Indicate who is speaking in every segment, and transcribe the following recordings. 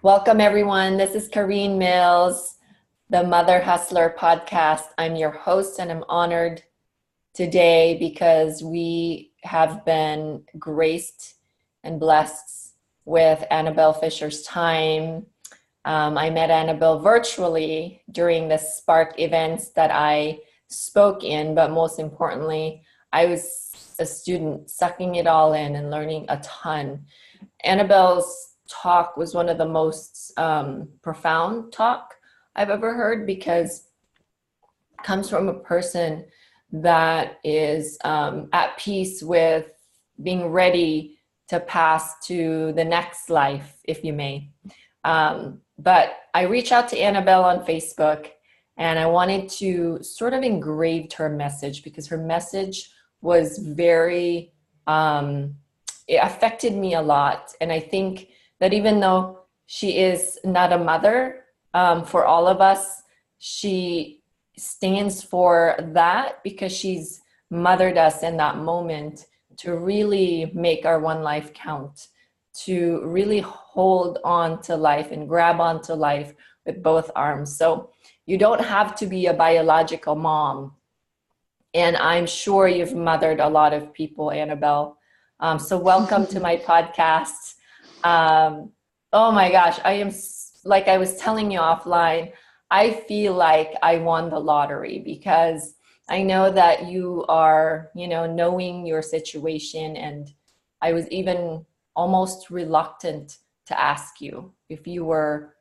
Speaker 1: Welcome, everyone. This is Kareen Mills, the Mother Hustler podcast. I'm your host, and I'm honored today because we have been graced and blessed with Annabel Fisher's time. I met Annabel virtually during the Spark events that I spoke in, but most importantly, I was a student sucking it all in and learning a ton. Annabel's talk was one of the most profound talk I've ever heard, because it comes from a person that is at peace with being ready to pass to the next life, if you may. But I reached out to Annabel on Facebook, and I wanted to sort of engrave her message, because her message was very, it affected me a lot. And I think that even though she is not a mother for all of us, she stands for that, because she's mothered us in that moment to really make our one life count, to really hold on to life and grab onto life with both arms. So you don't have to be a biological mom. And I'm sure you've mothered a lot of people, Annabel. So welcome to my podcast. Oh my gosh, I am, like I was telling you offline, I feel like I won the lottery, because I know that you are, knowing your situation, and I was even almost reluctant to ask you if you were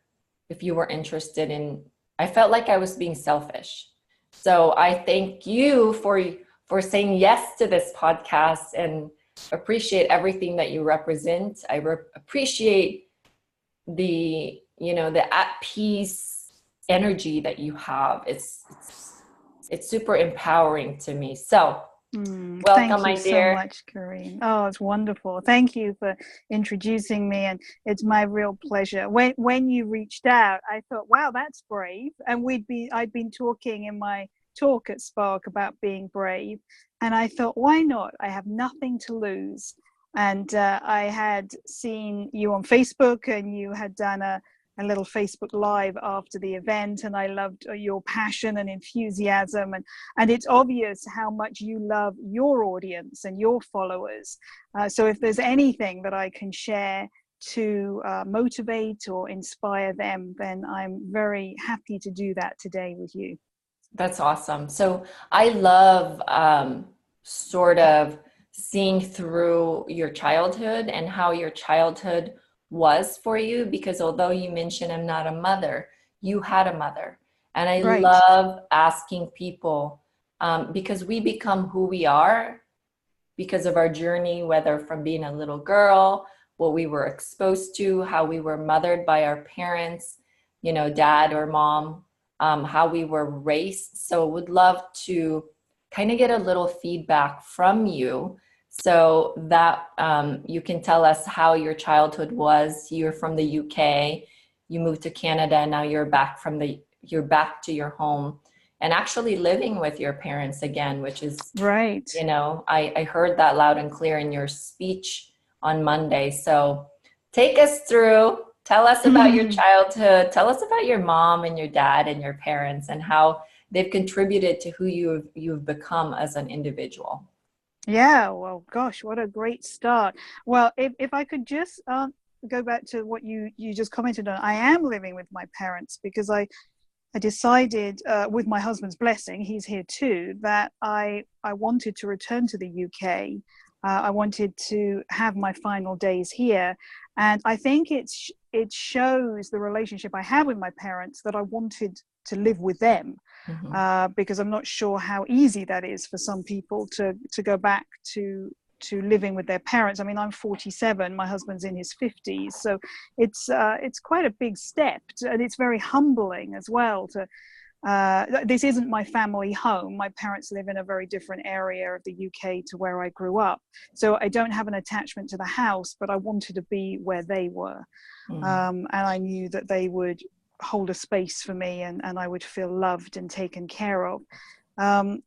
Speaker 1: interested in. I felt like I was being selfish. So I thank you for saying yes to this podcast, and appreciate everything that you represent. I appreciate the at peace energy that you have. It's super empowering to me. So welcome, my dear.
Speaker 2: Thank you so much, Kareen. Oh, it's wonderful. Thank you for introducing me, and it's my real pleasure. When you reached out, I thought, wow, that's brave. And I'd been talking in my talk at Spark about being brave, and I thought, why not? I have nothing to lose. And I had seen you on Facebook, and you had done a little Facebook Live after the event, and I loved your passion and enthusiasm, and it's obvious how much you love your audience and your followers. So if there's anything that I can share to motivate or inspire them, then I'm very happy to do that today with you.
Speaker 1: That's awesome. So I love sort of seeing through your childhood and how your childhood was for you, because although you mentioned I'm not a mother, you had a mother. And I
Speaker 2: Right.
Speaker 1: love asking people, because we become who we are because of our journey, whether from being a little girl, what we were exposed to, how we were mothered by our parents, dad or mom, how we were raised. So would love to kind of get a little feedback from you, so that you can tell us how your childhood was. You're from the UK, you moved to Canada, and now you're back to your home and actually living with your parents again, which is
Speaker 2: right.
Speaker 1: I heard that loud and clear in your speech on Monday. So take us through. Tell us about your childhood. Tell us about your mom and your dad and your parents, and how they've contributed to who you've become as an individual.
Speaker 2: Yeah, well, gosh, what a great start. Well, if I could just go back to what you just commented on, I am living with my parents because I decided, with my husband's blessing, he's here too, that I wanted to return to the UK. I wanted to have my final days here. And I think it shows the relationship I have with my parents that I wanted to live with them. Because I'm not sure how easy that is for some people to go back to living with their parents. I mean, I'm 47, my husband's in his 50s, so it's quite a big step, and it's very humbling as well. This isn't my family home. My parents live in a very different area of the UK to where I grew up, so I don't have an attachment to the house, but I wanted to be where they were. And I knew that they would hold a space for me, and I would feel loved and taken care of.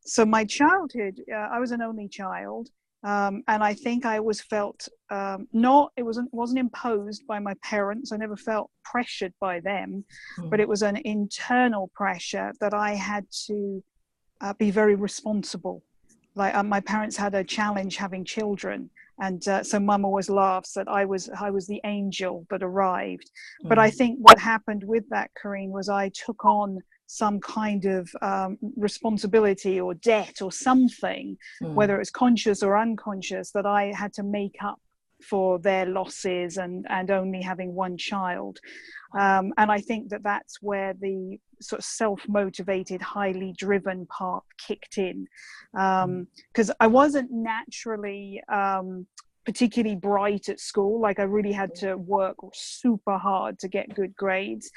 Speaker 2: So my childhood, I was an only child, And I think I always felt it wasn't imposed by my parents. I never felt pressured by them, but it was an internal pressure that I had to be very responsible. Like my parents had a challenge having children, and so Mum always laughs that I was the angel that arrived. But I think what happened with that, Corinne, was I took on some kind of responsibility or debt or something, whether it's conscious or unconscious, that I had to make up for their losses and only having one child. And I think that that's where the sort of self-motivated, highly driven part kicked in. Because I wasn't naturally particularly bright at school. Like, I really had to work super hard to get good grades.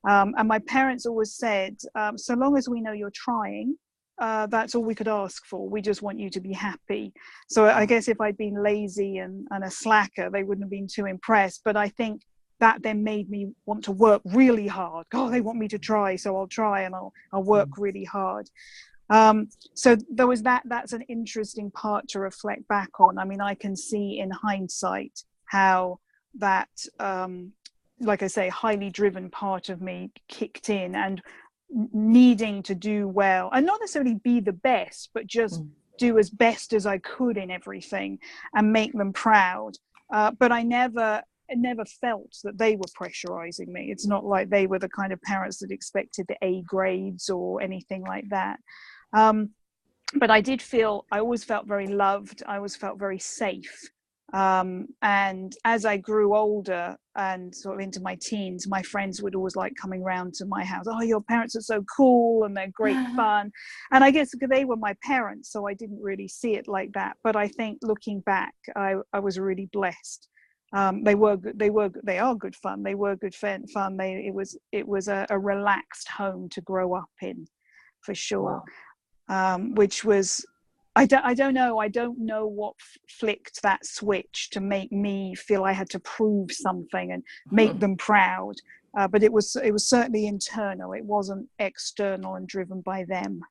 Speaker 2: And my parents always said, so long as we know you're trying, that's all we could ask for. We just want you to be happy. So I guess if I'd been lazy and a slacker, they wouldn't have been too impressed. But I think that then made me want to work really hard. Oh, they want me to try, so I'll try, and I'll work really hard. So there was that's an interesting part to reflect back on. I mean, I can see in hindsight how that, like I say, highly driven part of me kicked in, and needing to do well, and not necessarily be the best, but just do as best as I could in everything and make them proud. But I never felt that they were pressurizing me. It's not like they were the kind of parents that expected the A grades or anything like that. But I always felt very loved. I always felt very safe. And as I grew older and sort of into my teens, my friends would always like coming round to my house. Oh, your parents are so cool and they're great fun. And I guess they were my parents, so I didn't really see it like that. But I think looking back, I was really blessed. They are good fun. They were good fun. It was a relaxed home to grow up in, for sure. Wow. Which was, I don't know what flicked that switch to make me feel I had to prove something and make them proud. But it was certainly internal. It wasn't external and driven by them.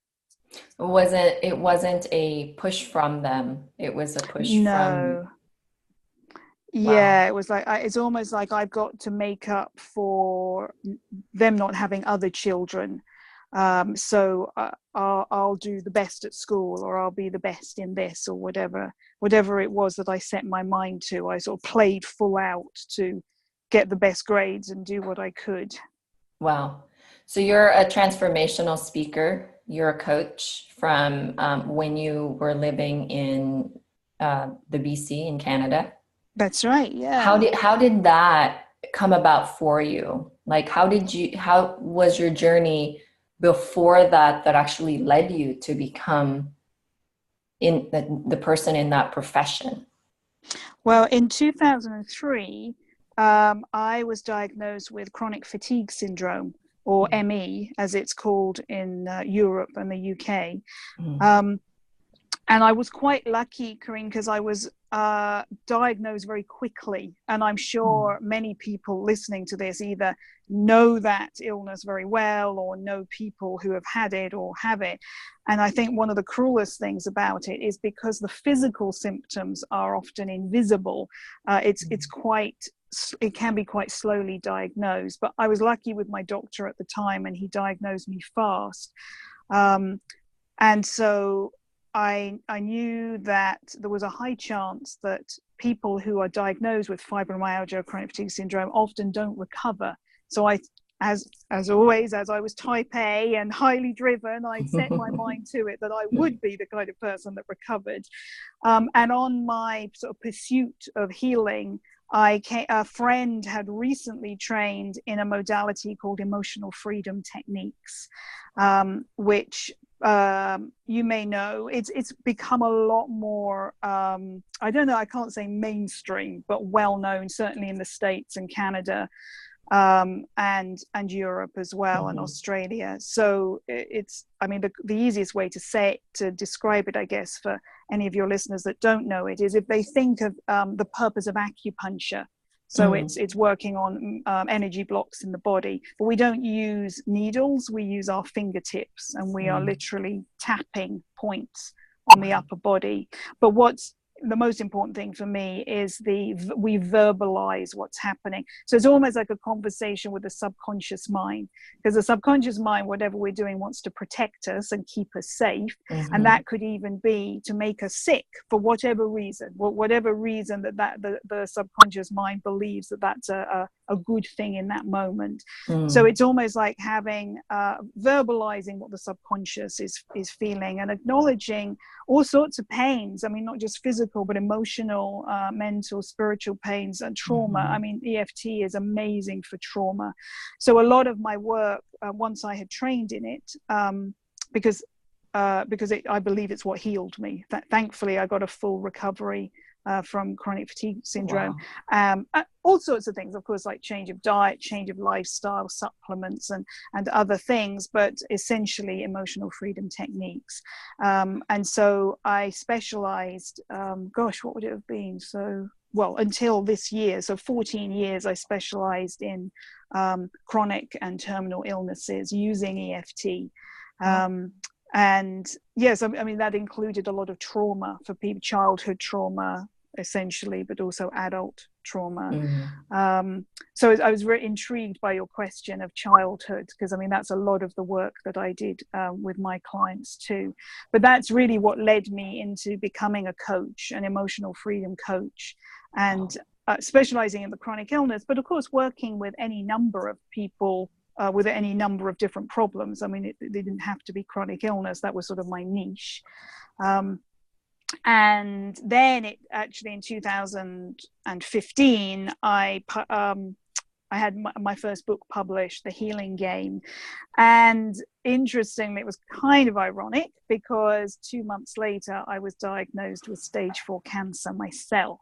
Speaker 1: It wasn't a push from them. It was a push from.
Speaker 2: Yeah, wow. It was like, it's almost like I've got to make up for them not having other children. So I'll do the best at school, or I'll be the best in this, or whatever it was that I set my mind to. I sort of played full out to get the best grades and do what I could.
Speaker 1: Wow. So you're a transformational speaker. You're a coach from when you were living in the BC in Canada.
Speaker 2: That's right. Yeah.
Speaker 1: How did that come about for you? Like, how was your journey before that actually led you to become in the person in that profession?
Speaker 2: Well, in 2003, I was diagnosed with chronic fatigue syndrome, or ME, as it's called in Europe and the UK. And I was quite lucky, Corinne, because I was diagnosed very quickly. And I'm sure many people listening to this either know that illness very well, or know people who have had it or have it. And I think one of the cruelest things about it is because the physical symptoms are often invisible. It can be quite slowly diagnosed. But I was lucky with my doctor at the time, and he diagnosed me fast. And so I knew that there was a high chance that people who are diagnosed with fibromyalgia, chronic fatigue syndrome, often don't recover. So as always, as I was type A and highly driven, I set my mind to it that I would be the kind of person that recovered. And on my sort of pursuit of healing, a friend had recently trained in a modality called emotional freedom techniques, which you may know. It's become a lot more, I don't know, I can't say mainstream, but well known, certainly in the States and Canada, and Europe as well, and Australia. So the easiest way to describe it, I guess, for any of your listeners that don't know it, is if they think of the purpose of acupuncture. So it's working on energy blocks in the body, but we don't use needles, we use our fingertips, and we are literally tapping points on the upper body. But what's the most important thing for me is we verbalize what's happening. So it's almost like a conversation with the subconscious mind, because the subconscious mind, whatever we're doing, wants to protect us and keep us safe.
Speaker 1: Mm-hmm.
Speaker 2: And that could even be to make us sick for whatever reason, the subconscious mind believes that that's a good thing in that moment. So it's almost like having verbalizing what the subconscious is feeling, and acknowledging all sorts of pains. I mean, not just physical, but emotional, mental, spiritual pains and trauma. I mean, EFT is amazing for trauma. So a lot of my work, once I had trained in it, because I believe it's what healed me. Thankfully, I got a full recovery from chronic fatigue syndrome. Wow. All sorts of things, of course, like change of diet, change of lifestyle, supplements, and other things, but essentially emotional freedom techniques. And so I specialized, what would it have been? Until this year, so 14 years, I specialized in chronic and terminal illnesses using EFT. And yes, I mean, that included a lot of trauma for people, childhood trauma, essentially, but also adult trauma. So I was very intrigued by your question of childhood, because I mean, that's a lot of the work that I did with my clients too. But that's really what led me into becoming a coach, an emotional freedom coach, and specializing in the chronic illness, but of course, working with any number of people with any number of different problems. I mean, they didn't have to be chronic illness. That was sort of my niche. And then it actually in 2015, I had my first book published, The Healing Game. And interestingly, it was kind of ironic, because 2 months later, I was diagnosed with stage 4 cancer myself.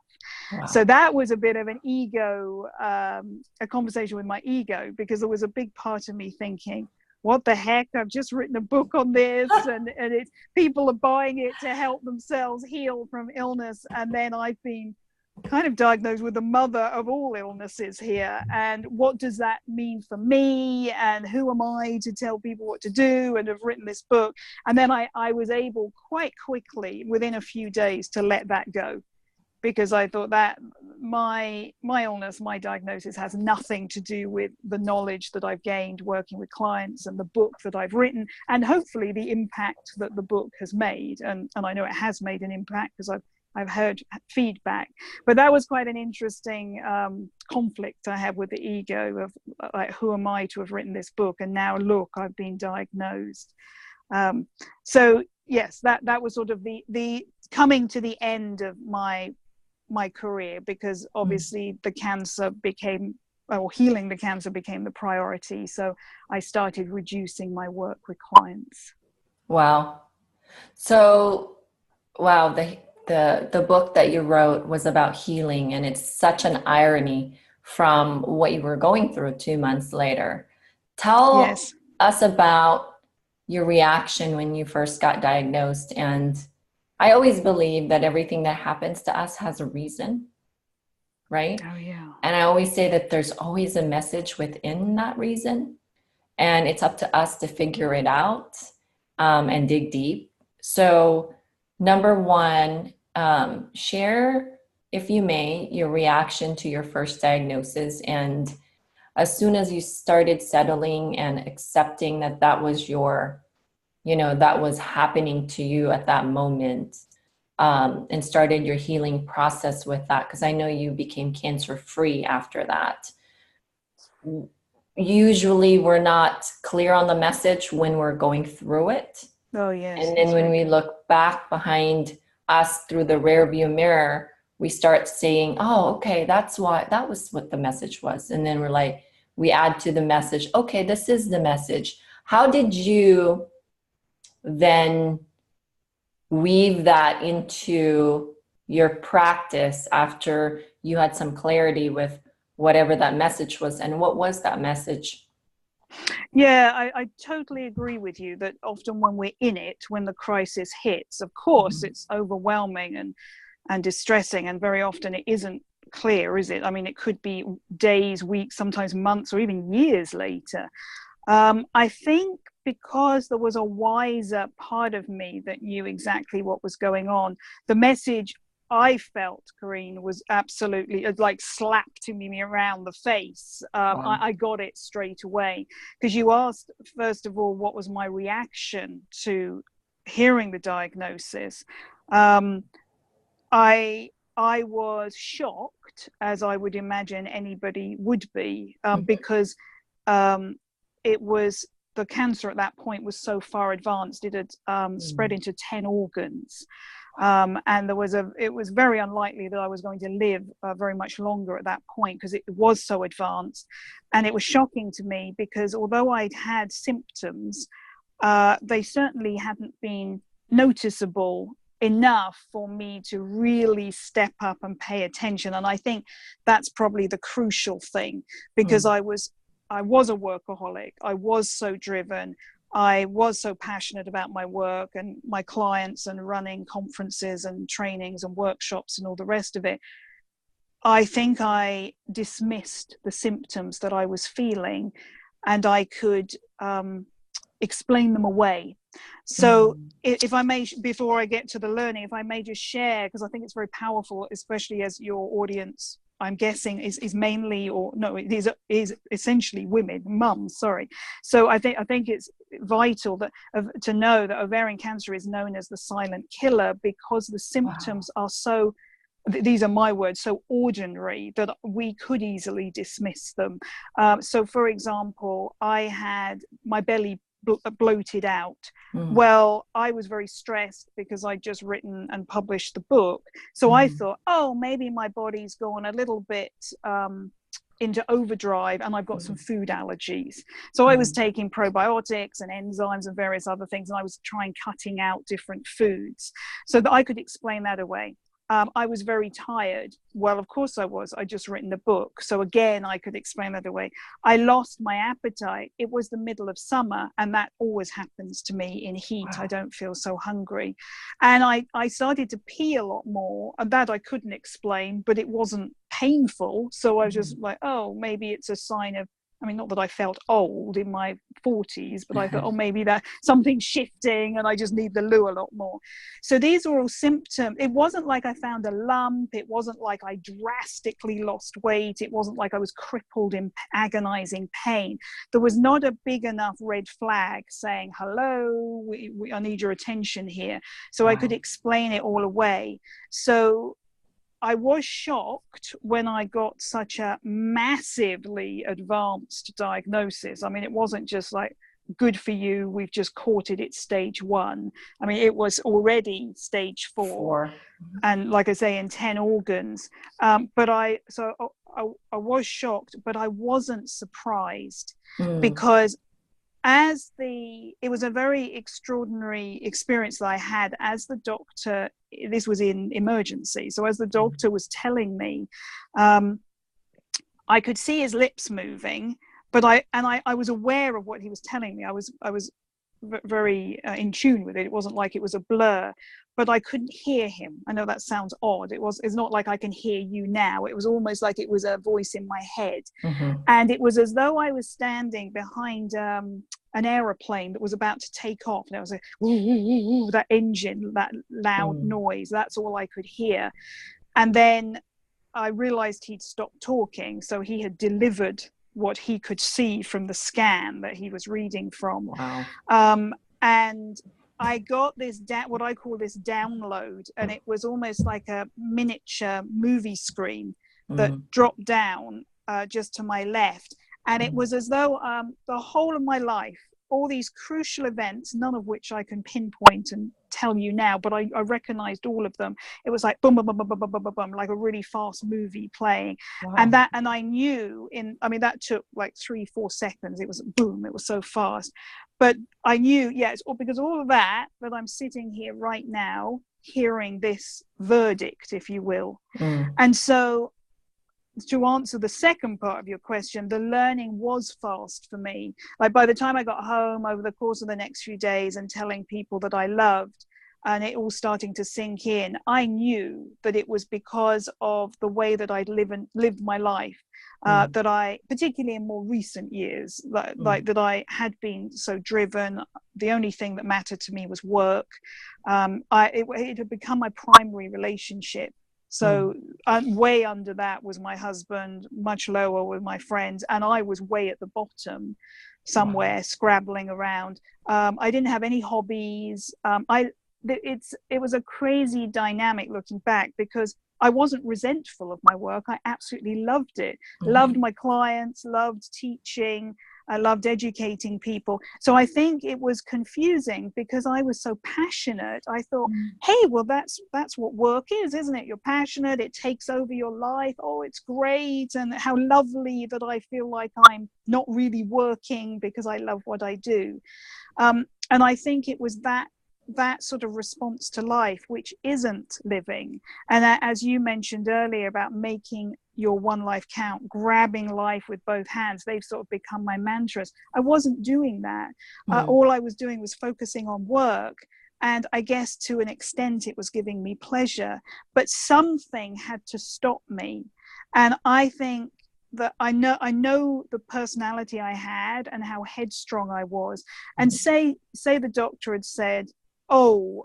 Speaker 2: Wow. So that was a bit of an ego, a conversation with my ego, because there was a big part of me thinking, what the heck, I've just written a book on this, and people are buying it to help themselves heal from illness, and then I've been kind of diagnosed with the mother of all illnesses here, and what does that mean for me, and who am I to tell people what to do, and have written this book. And then I was able quite quickly, within a few days, to let that go, because I thought that my illness, my diagnosis, has nothing to do with the knowledge that I've gained working with clients and the book that I've written, and hopefully the impact that the book has made. And I know it has made an impact, because I've heard feedback. But that was quite an interesting conflict I had with the ego of, like, who am I to have written this book? And now look, I've been diagnosed. So yes, that was sort of the coming to the end of my career, because obviously the cancer healing the cancer became the priority. So I started reducing my work with clients.
Speaker 1: Wow. So, wow, the book that you wrote was about healing, and it's such an irony from what you were going through 2 months later. Tell us about your reaction when you first got diagnosed. And I always believe that everything that happens to us has a reason, right?
Speaker 2: Oh, yeah.
Speaker 1: And I always say that there's always a message within that reason, and it's up to us to figure it out and dig deep. So, number one, share, if you may, your reaction to your first diagnosis. And as soon as you started settling and accepting that was that was happening to you at that moment, and started your healing process with that, because I know you became cancer-free after that. Usually we're not clear on the message when we're going through it.
Speaker 2: Oh, yes.
Speaker 1: And then when we look back behind us through the rearview mirror, we start saying, oh, okay, that was what the message was. And then we're like, we add to the message, okay, this is the message. How did you then weave that into your practice after you had some clarity with whatever that message was? And what was that message?
Speaker 2: Yeah, I totally agree with you that often when we're in it, when the crisis hits, of course, it's overwhelming and distressing, and very often it isn't clear, is it? I mean, it could be days, weeks, sometimes months, or even years later. I think because there was a wiser part of me that knew exactly what was going on, the message I felt, Corinne, was absolutely like slapped me around the face.
Speaker 1: Wow.
Speaker 2: I got it straight away, because you asked, first of all, what was my reaction to hearing the diagnosis. I was shocked, as I would imagine anybody would be, because it was, the cancer at that point was so far advanced. It had spread into 10 organs. And it was very unlikely that I was going to live very much longer at that point, because it was so advanced. And it was shocking to me, because although I'd had symptoms, they certainly hadn't been noticeable enough for me to really step up and pay attention. And I think that's probably the crucial thing, because I was a workaholic. I was so driven. I was so passionate about my work and my clients and running conferences and trainings and workshops and all the rest of it. I think I dismissed the symptoms that I was feeling, and I could explain them away. So if I may, before I get to the learning, if I may just share, because I think it's very powerful, especially as your audience, I'm guessing, is mainly, or no, it is essentially women, mums, sorry. So I think it's vital that to know that ovarian cancer is known as the silent killer, because the symptoms are so, these are my words, so ordinary that we could easily dismiss them. So for example, I had my belly bloated out. Well, I was very stressed because I'd just written and published the book. So I thought, oh, maybe my body's gone a little bit into overdrive and I've got some food allergies. So I was taking probiotics and enzymes and various other things, and I was cutting out different foods so that I could explain that away. I was very tired. Well, of course I was. I'd just written a book. So again, I could explain that away. I lost my appetite. It was the middle of summer, and that always happens to me in heat. I don't feel so hungry. And I started to pee a lot more, and that I couldn't explain, but it wasn't painful. So I was just like, oh, maybe it's a sign of, I mean, not that I felt old in my 40s, but I thought, oh, maybe that something's shifting and I just need the loo a lot more. So these are all symptoms. It wasn't like I found a lump. It wasn't like I drastically lost weight. It wasn't like I was crippled in agonizing pain. There was not a big enough red flag saying, hello, I need your attention here. So I could explain it all away. So I was shocked when I got such a massively advanced diagnosis. I mean, it wasn't just like, good for you, we've just caught it, it's stage 1. I mean, it was already stage 4. And like I say, in 10 organs. But I was shocked, but I wasn't surprised, because it was a very extraordinary experience that I had as the doctor. This was in emergency. So as the doctor was telling me, I could see his lips moving, but I was aware of what he was telling me. I was very in tune with it. It wasn't like it was a blur, but I couldn't hear him. I know that sounds odd. It's not like I can hear you now. It was almost like it was a voice in my head. And it was as though I was standing behind an aeroplane that was about to take off. There was that engine, that loud noise. That's all I could hear. And then I realized he'd stopped talking. So he had delivered what he could see from the scan that he was reading from. And I got this what I call this download, and it was almost like a miniature movie screen that dropped down just to my left. And it was as though the whole of my life, all these crucial events, none of which I can pinpoint and tell you now, but I recognized all of them. It was like boom, boom, boom, boom, boom, boom, boom, boom, like a really fast movie playing. And I knew that took like 3-4 seconds. It was boom, it was so fast. But I knew, it's all because all of that I'm sitting here right now hearing this verdict, if you will. And so, to answer the second part of your question, the learning was fast for me. Like by the time I got home over the course of the next few days and telling people that I loved, and it all starting to sink in, I knew that it was because of the way that I'd lived my life. that I, particularly in more recent years, like that I had been so driven. The only thing that mattered to me was work. It had become my primary relationship. So way under that was my husband, much lower with my friends, and I was way at the bottom somewhere, scrabbling around. I didn't have any hobbies. It was a crazy dynamic looking back, because I wasn't resentful of my work. I absolutely loved it. Loved my clients, loved teaching. I loved educating people. So I think it was confusing because I was so passionate. I thought, hey, well, that's what work is, isn't it? You're passionate. It takes over your life. Oh, it's great. And how lovely that I feel like I'm not really working because I love what I do. And I think it was that sort of response to life, which isn't living. And as you mentioned earlier about making your one life count, grabbing life with both hands, they've sort of become my mantras. I wasn't doing that. All I was doing was focusing on work. And I guess to an extent it was giving me pleasure, but something had to stop me. And I think that I know the personality I had and how headstrong I was. And say the doctor had said, oh,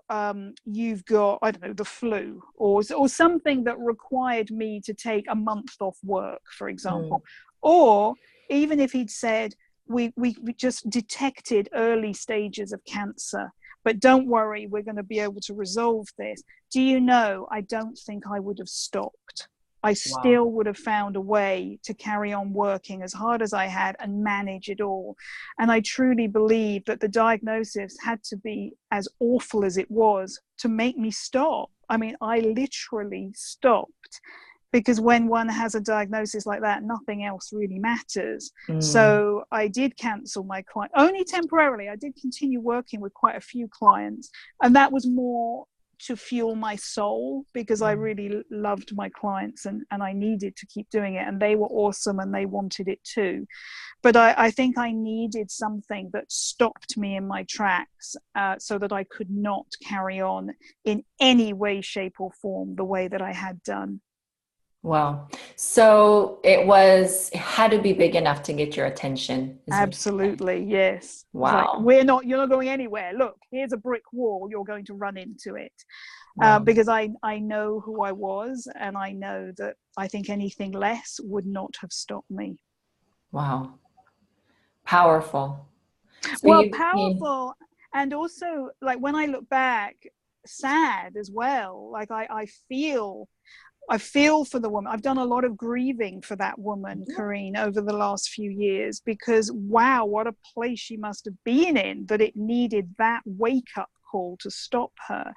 Speaker 2: you've got, I don't know, the flu, or something that required me to take a month off work, for example. Or even if he'd said, we just detected early stages of cancer, but don't worry, we're going to be able to resolve this. Do you know, I don't think I would have stopped. I still would have found a way to carry on working as hard as I had and manage it all. And I truly believe that the diagnosis had to be as awful as it was to make me stop. I mean, I literally stopped, because when one has a diagnosis like that, nothing else really matters. So I did cancel my client, only temporarily. I did continue working with quite a few clients, and that was more to fuel my soul, because I really loved my clients and I needed to keep doing it, and they were awesome and they wanted it too. But I think I needed something that stopped me in my tracks, so that I could not carry on in any way, shape or form the way that I had done.
Speaker 1: Wow. So it had to be big enough to get your attention.
Speaker 2: Absolutely. Yes.
Speaker 1: Wow.
Speaker 2: Like, you're not going anywhere. Look, here's a brick wall. You're going to run into it. Because I know who I was, and I know that I think anything less would not have stopped me.
Speaker 1: Wow. Powerful. So
Speaker 2: powerful. And also, like, when I look back, sad as well. Like I feel for the woman. I've done a lot of grieving for that woman, Kareen, over the last few years, because wow, what a place she must have been in, that it needed that wake-up call to stop her.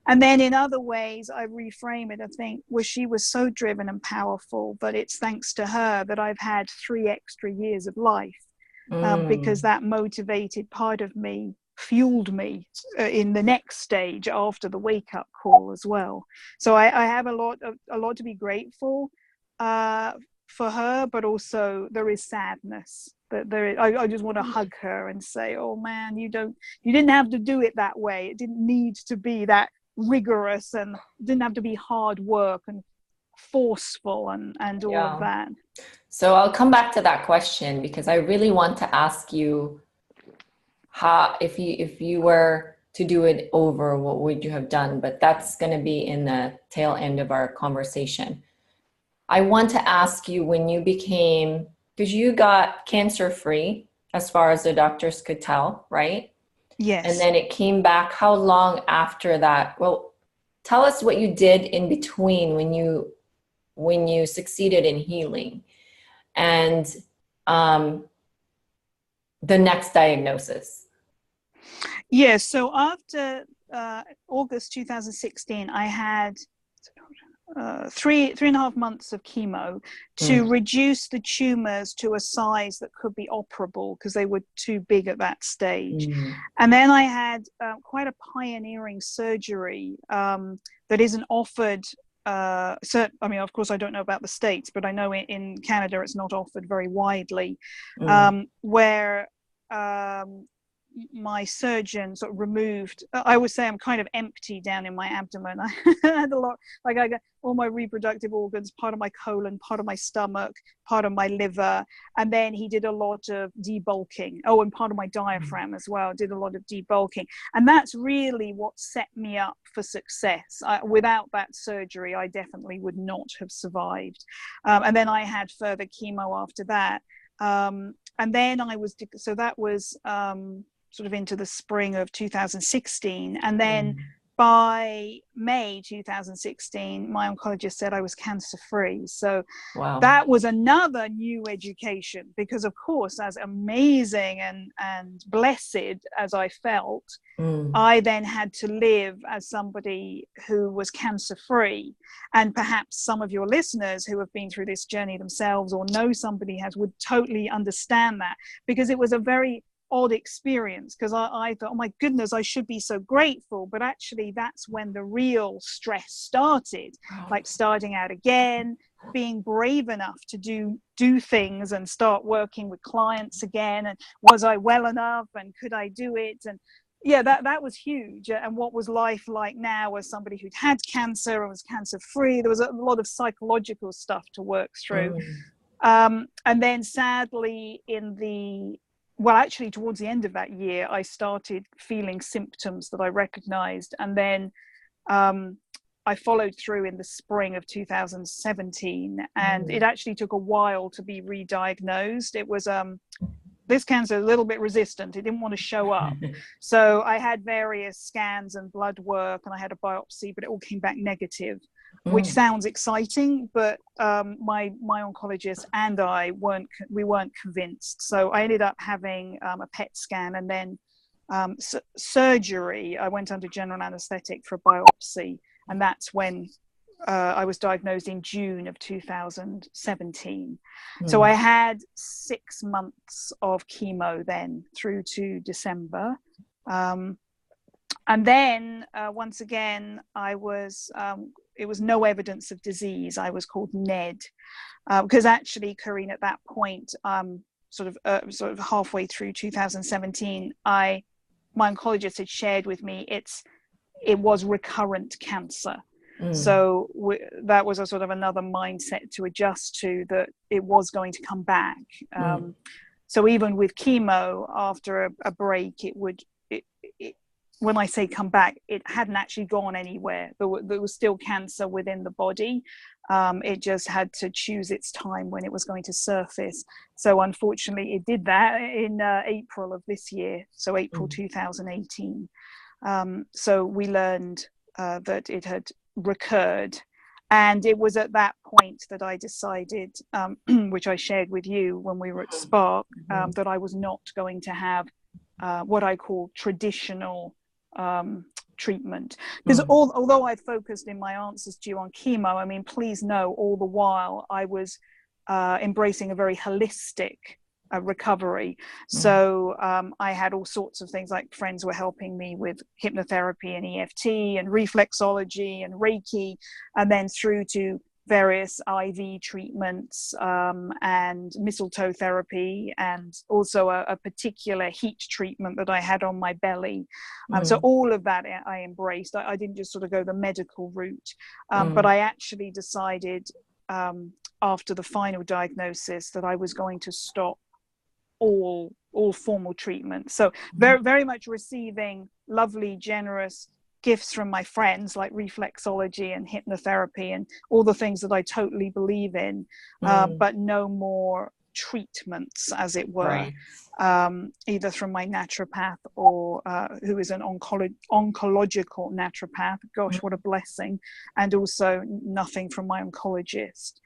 Speaker 2: And then in other ways, I reframe it. I think, well, she was so driven and powerful that it's thanks to her that I've had 3 extra years of life, because that motivated part of me, fueled me in the next stage after the wake-up call as well. So I have a lot to be grateful for her, but also there is sadness that I just want to hug her and say, oh man, you didn't have to do it that way. It didn't need to be that rigorous, and didn't have to be hard work and forceful and all of that.
Speaker 1: So I'll come back to that question, because I really want to ask you, how, if you were to do it over, what would you have done? But that's going to be in the tail end of our conversation. I want to ask you, when you became, because you got cancer free as far as the doctors could tell, right?
Speaker 2: Yes.
Speaker 1: And then it came back. How long after that? Well, tell us what you did in between when you succeeded in healing, and the next diagnosis.
Speaker 2: Yes. So after August 2016, I had 3.5 months of chemo to reduce the tumors to a size that could be operable, because they were too big at that stage. And then I had quite a pioneering surgery that isn't offered. I mean, of course, I don't know about the States, but I know in Canada it's not offered very widely, where my surgeon sort of removed, I always say I'm kind of empty down in my abdomen. I had a lot, like I got all my reproductive organs, part of my colon, part of my stomach, part of my liver. And then he did a lot of debulking. Oh, and part of my diaphragm as well, did a lot of debulking. And that's really what set me up for success. Without that surgery, I definitely would not have survived. And then I had further chemo after that. And then so that was sort of into the spring of 2016. And then by May 2016, my oncologist said I was cancer free. So
Speaker 1: wow.
Speaker 2: That was another new education, because of course, as amazing and blessed as I felt, I then had to live as somebody who was cancer free. And perhaps some of your listeners who have been through this journey themselves or know somebody would totally understand that, because it was a very odd experience, because I thought, oh my goodness, I should be so grateful. But actually, that's when the real stress started, like starting out again, being brave enough to do things and start working with clients again. And was I well enough, and could I do it? And yeah, that was huge. And what was life like now as somebody who'd had cancer and was cancer free? There was a lot of psychological stuff to work through. And then sadly, actually towards the end of that year, I started feeling symptoms that I recognized. And then I followed through in the spring of 2017. And it actually took a while to be re-diagnosed. It was this cancer, a little bit resistant. It didn't want to show up. So I had various scans and blood work, and I had a biopsy, but it all came back negative, which sounds exciting, but my oncologist and I weren't convinced. So I ended up having a PET scan, and then surgery. I went under general anesthetic for a biopsy, and that's when I was diagnosed in June of 2017. So I had 6 months of chemo then through to December. And then once again, it was no evidence of disease. I was called NED, because actually, Corinne, at that point, sort of halfway through 2017, my oncologist had shared with me it was recurrent cancer. So that was a sort of another mindset to adjust to, that it was going to come back. So even with chemo, after a break, when I say come back, it hadn't actually gone anywhere. There was still cancer within the body. It just had to choose its time when it was going to surface. So unfortunately, it did that in April of this year, so April 2018. So we learned that it had recurred. And it was at that point that I decided, which I shared with you when we were at Spark, that I was not going to have what I call traditional treatment. Because although I focused in my answers to you on chemo, I mean, please know all the while I was embracing a very holistic recovery. So I had all sorts of things, like friends were helping me with hypnotherapy and EFT and reflexology and Reiki, and then through to various IV treatments and mistletoe therapy, and also a particular heat treatment that I had on my belly. So all of that I embraced. I didn't just sort of go the medical route, but I actually decided after the final diagnosis that I was going to stop all formal treatment. So very, very much receiving lovely, generous gifts from my friends, like reflexology and hypnotherapy and all the things that I totally believe in, but no more treatments, as it were, either from my naturopath or who is an oncological naturopath. Gosh, what a blessing. And also nothing from my oncologist.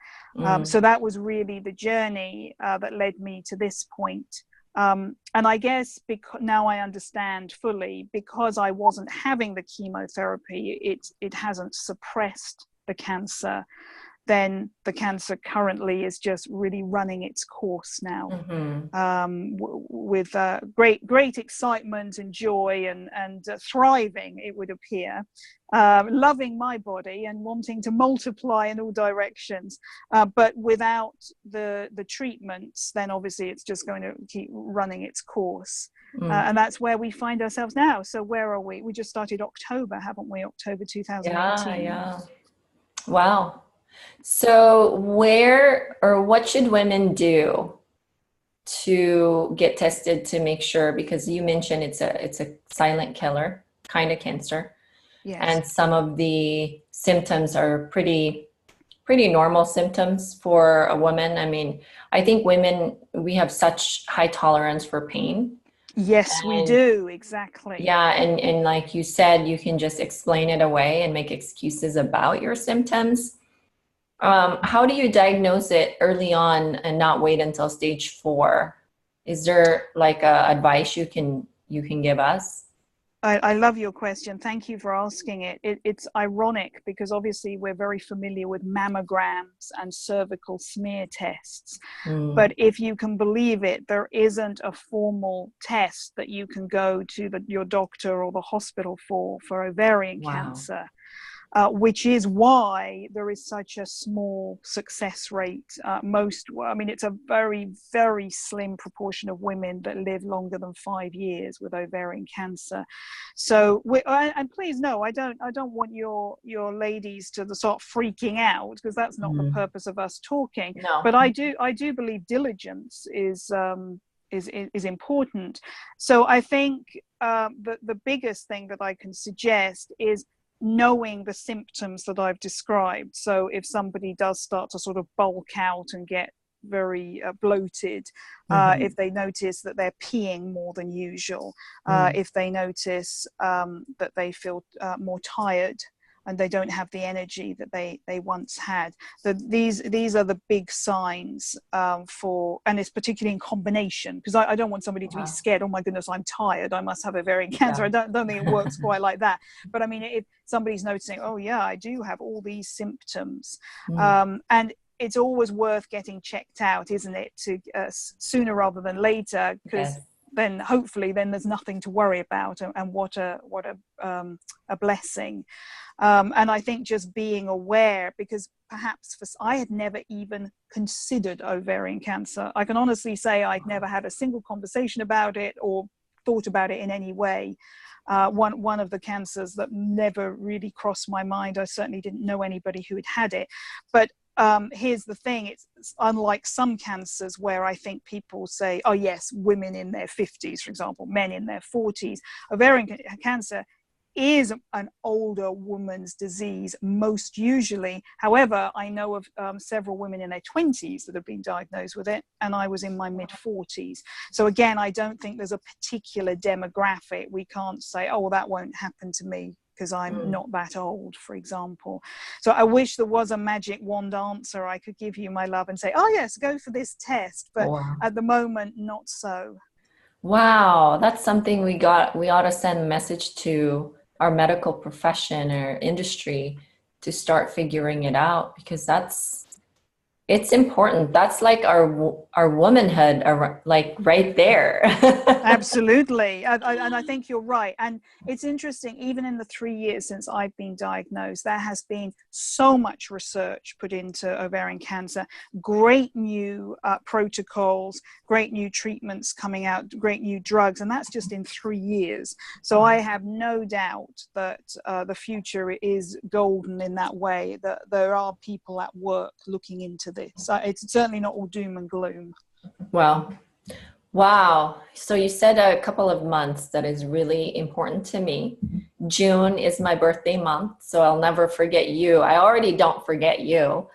Speaker 2: So that was really the journey that led me to this point. And I guess because now I understand fully, because I wasn't having the chemotherapy, it hasn't suppressed the cancer. then the cancer currently is just really running its course now. With great excitement and joy and thriving, it would appear, loving my body and wanting to multiply in all directions, but without the treatments, then obviously it's just going to keep running its course. And that's where we find ourselves now. So where are we? We just started October, haven't we? October 2018.
Speaker 1: Yeah. Wow. So where or what should women do to get tested to make sure, because you mentioned it's a silent killer kind of cancer.
Speaker 2: Yes.
Speaker 1: And some of the symptoms are pretty normal symptoms for a woman. I mean, I think women, we have such high tolerance for pain.
Speaker 2: Yes, we do. Exactly.
Speaker 1: Yeah. And like you said, you can just explain it away and make excuses about your symptoms. How do you diagnose it early on and not wait until stage 4? Is there like advice you can give us?
Speaker 2: I love your question. Thank you for asking it. It's ironic because obviously we're very familiar with mammograms and cervical smear tests. But if you can believe it, there isn't a formal test that you can go to your doctor or the hospital for ovarian cancer. Which is why there is such a small success rate. It's a very, very slim proportion of women that live longer than 5 years with ovarian cancer. So, and please no, I don't want your ladies to start freaking out, because that's not the purpose of us talking.
Speaker 1: No.
Speaker 2: But I do believe diligence is important. So I think the biggest thing that I can suggest is knowing the symptoms that I've described. So if somebody does start to sort of bulk out and get very bloated, if they notice that they're peeing more than usual, if they notice that they feel more tired and they don't have the energy that they once had. These are the big signs and it's particularly in combination, because I don't want somebody to be scared, oh my goodness, I'm tired, I must have ovarian cancer. I don't think it works quite like that. But I mean, if somebody's noticing, oh yeah, I do have all these symptoms, and it's always worth getting checked out, isn't it, to sooner rather than later, because then hopefully then there's nothing to worry about, and what a blessing. And I think just being aware, because perhaps I had never even considered ovarian cancer. I can honestly say I'd never had a single conversation about it or thought about it in any way. One of the cancers that never really crossed my mind. I certainly didn't know anybody who had had it. But here's the thing, it's unlike some cancers where I think people say, oh yes, women in their 50s, for example, men in their 40s. Ovarian cancer is an older woman's disease most usually. However, I know of several women in their 20s that have been diagnosed with it, and I was in my mid-40s. So again, I don't think there's a particular demographic. We can't say, oh, well, that won't happen to me because I'm not that old, for example. So I wish there was a magic wand answer I could give you, my love, and say, oh yes, go for this test. But at the moment, not so.
Speaker 1: Wow, that's something we ought to send a message to our medical profession or industry to start figuring it out, because it's important. That's like our womanhood, like right there.
Speaker 2: Absolutely. And I think you're right. And it's interesting, even in the 3 years since I've been diagnosed, there has been so much research put into ovarian cancer, great new protocols, great new treatments coming out, great new drugs, and that's just in 3 years. So I have no doubt that the future is golden in that way, that there are people at work looking into this. It's certainly not all doom and gloom.
Speaker 1: Well, wow. So you said a couple of months that is really important to me. June is my birthday month, so I'll never forget you. I already don't forget you.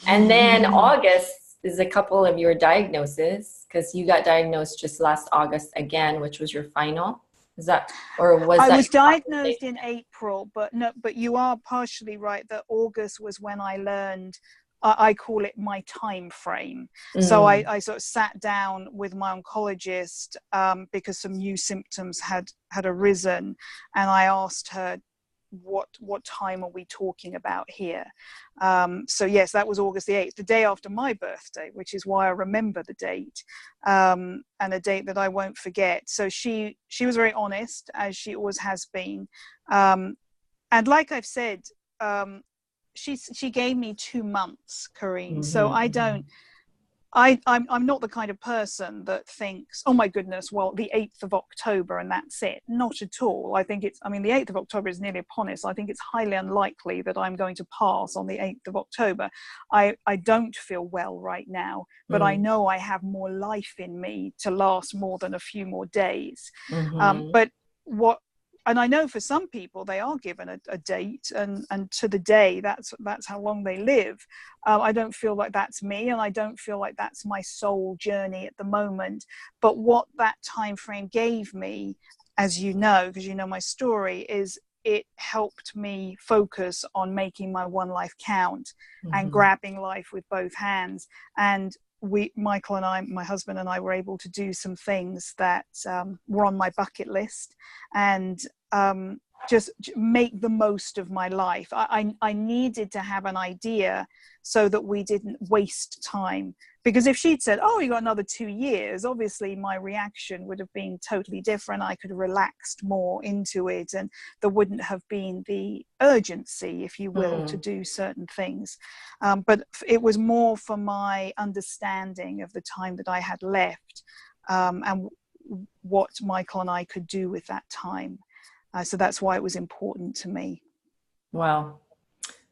Speaker 1: And then August is a couple of your diagnoses, because you got diagnosed just last August again, which was your final. Is that, or was that?
Speaker 2: I was diagnosed in April, but you are partially right that August was when I learned. I call it my time frame. So I sort of sat down with my oncologist because some new symptoms had arisen, and I asked her, what time are we talking about here? So yes, that was August the 8th, the day after my birthday, which is why I remember the date, and a date that I won't forget. So she was very honest, as she always has been, and like I've said, she gave me 2 months, Corinne. So I'm not the kind of person that thinks, oh my goodness, well, the 8th of October and that's it. Not at all. I think the 8th of October is nearly upon us. I think it's highly unlikely that I'm going to pass on the 8th of October. I don't feel well right now, but I know I have more life in me to last more than a few more days. And I know for some people they are given a date and to the day, that's how long they live. I don't feel like that's me, and I don't feel like that's my soul journey at the moment. But what that time frame gave me, as you know, because you know my story, is it helped me focus on making my one life count and grabbing life with both hands. And Michael and I, my husband and I, were able to do some things that were on my bucket list, and just make the most of my life. I needed to have an idea so that we didn't waste time. Because if she'd said, oh, you got another 2 years, obviously my reaction would have been totally different. I could have relaxed more into it, and there wouldn't have been the urgency, if you will, to do certain things. But it was more for my understanding of the time that I had left, and what Michael and I could do with that time. So that's why it was important to me.
Speaker 1: Wow.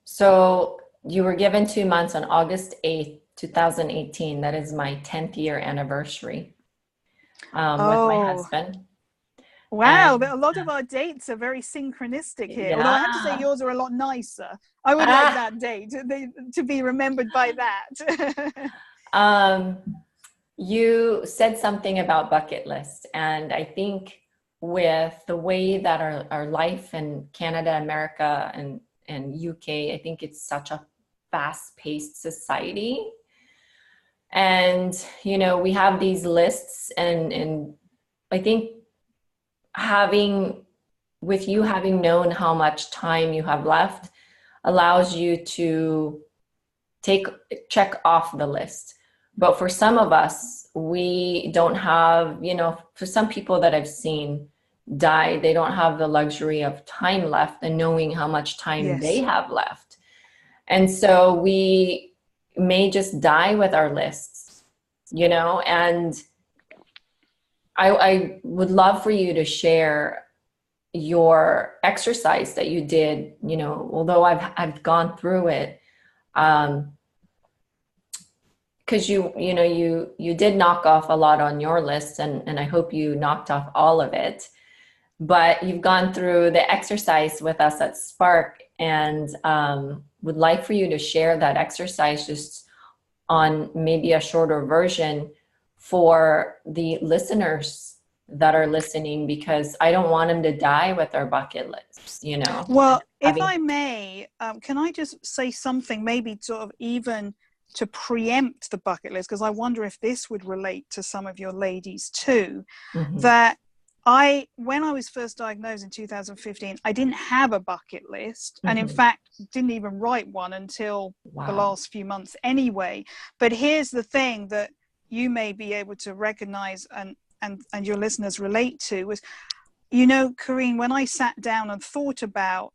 Speaker 1: So you were given 2 months on August 8th, 2018. That is my 10th year anniversary with my husband.
Speaker 2: Wow,
Speaker 1: And,
Speaker 2: a lot of our dates are very synchronistic here.
Speaker 1: yeah.
Speaker 2: Although I have to say yours are a lot nicer. I would like that date to be remembered by that.
Speaker 1: You said something about bucket list, and I think with the way that our life in Canada, America, and UK, I think it's such a fast-paced society. And, you know, we have these lists, and I think having known how much time you have left allows you to check off the list. But for some of us, we don't have, you know, for some people that I've seen die, they don't have the luxury of time left and knowing how much time they have left. And so we may just die with our lists, you know, and I would love for you to share your exercise that you did, you know, although I've gone through it, because you did knock off a lot on your list, and I hope you knocked off all of it. But you've gone through the exercise with us at Spark, and would like for you to share that exercise just on maybe a shorter version for the listeners that are listening, because I don't want them to die with their bucket lists, you know.
Speaker 2: Well, if I may, can I just say something, maybe sort of even to preempt the bucket list, because I wonder if this would relate to some of your ladies too, that when I was first diagnosed in 2015, I didn't have a bucket list, and in fact didn't even write one until the last few months anyway. But here's the thing that you may be able to recognize and your listeners relate to was, you know, Corinne, when I sat down and thought about,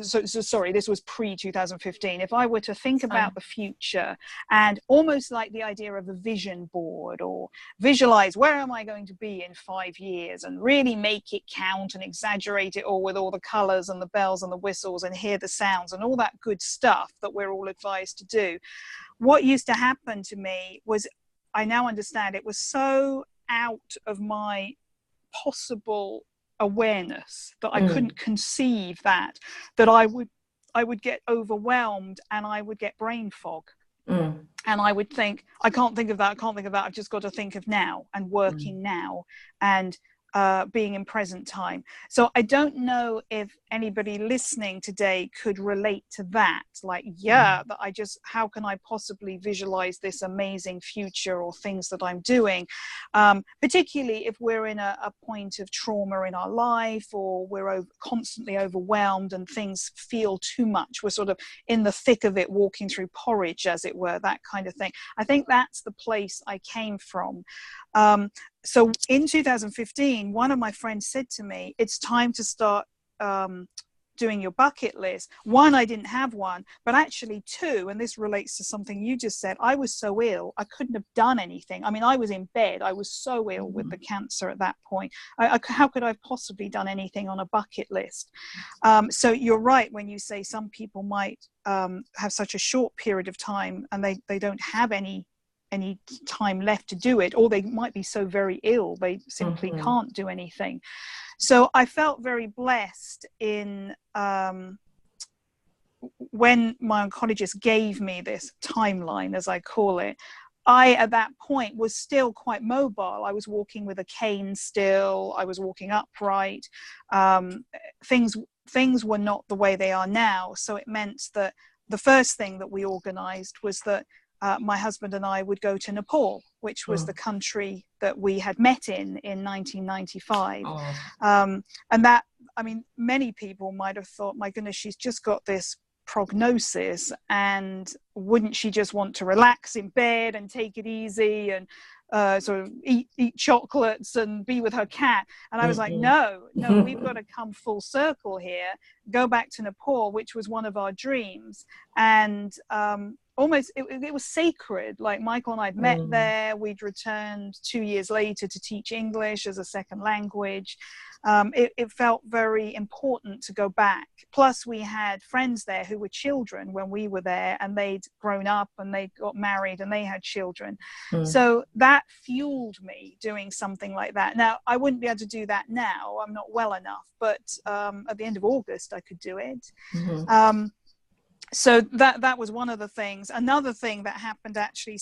Speaker 2: so sorry, this was pre-2015. If I were to think about the future, and almost like the idea of a vision board, or visualize where am I going to be in 5 years, and really make it count and exaggerate it all with all the colors and the bells and the whistles and hear the sounds and all that good stuff that we're all advised to do. What used to happen to me was, I now understand, it was so out of my possible awareness that I couldn't conceive that I would get overwhelmed, and I would get brain fog, and I would think, I can't think of that, I've just got to think of now and working now. And being in present time. So I don't know if anybody listening today could relate to that. Like, yeah, that how can I possibly visualize this amazing future or things that I'm doing? Particularly if we're in a point of trauma in our life, or we're constantly overwhelmed and things feel too much. We're sort of in the thick of it, walking through porridge, as it were, that kind of thing. I think that's the place I came from. So in 2015, one of my friends said to me, it's time to start doing your bucket list. One, I didn't have one, but actually two, and this relates to something you just said, I was so ill, I couldn't have done anything. I mean, I was in bed. I was so ill with the cancer at that point. How could I have possibly done anything on a bucket list? So you're right when you say some people might have such a short period of time and they don't have any time left to do it, or they might be so very ill they simply can't do anything. So I felt very blessed in when my oncologist gave me this timeline, as I call it. I, at that point, was still quite mobile. I was walking with a cane still. I was walking upright. Things were not the way they are now. So it meant that the first thing that we organized was that my husband and I would go to Nepal, which was the country that we had met in 1995. And that, I mean, many people might have thought, my goodness, she's just got this prognosis, and wouldn't she just want to relax in bed and take it easy and sort of eat chocolates and be with her cat? And I was like, no, we've got to come full circle here, go back to Nepal, which was one of our dreams. And almost it was sacred. Like, Michael and I'd met there. We'd returned 2 years later to teach English as a second language. It felt very important to go back. Plus, we had friends there who were children when we were there, and they'd grown up and they got married and they had children. So that fueled me doing something like that. Now, I wouldn't be able to do that now. I'm not well enough, but at the end of August, I could do it. So that was one of the things. Another thing that happened actually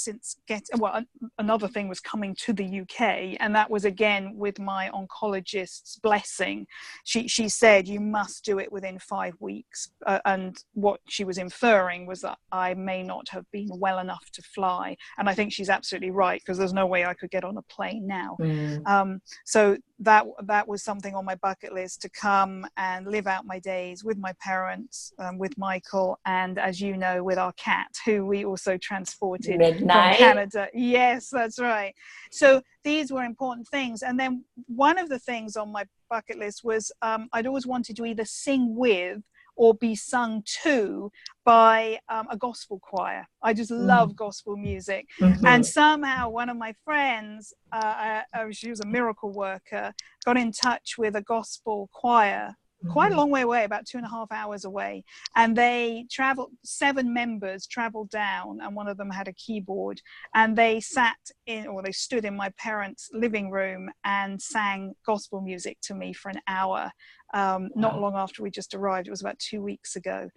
Speaker 2: another thing was coming to the UK, and that was again with my oncologist's blessing. She said, you must do it within 5 weeks. And what she was inferring was that I may not have been well enough to fly. And I think she's absolutely right, because there's no way I could get on a plane now. So that was something on my bucket list, to come and live out my days with my parents, with Michael, and as you know, with our cat, who we also transported from Canada. Yes, that's right. So these were important things. And then one of the things on my bucket list was I'd always wanted to either sing with or be sung to by a gospel choir. I just love gospel music. And somehow one of my friends, she was a miracle worker, got in touch with a gospel choir quite a long way away, about 2.5 hours away. And they traveled, 7 members traveled down, and one of them had a keyboard. And they they stood in my parents' living room and sang gospel music to me for an hour. Not long after we just arrived. It was about 2 weeks ago.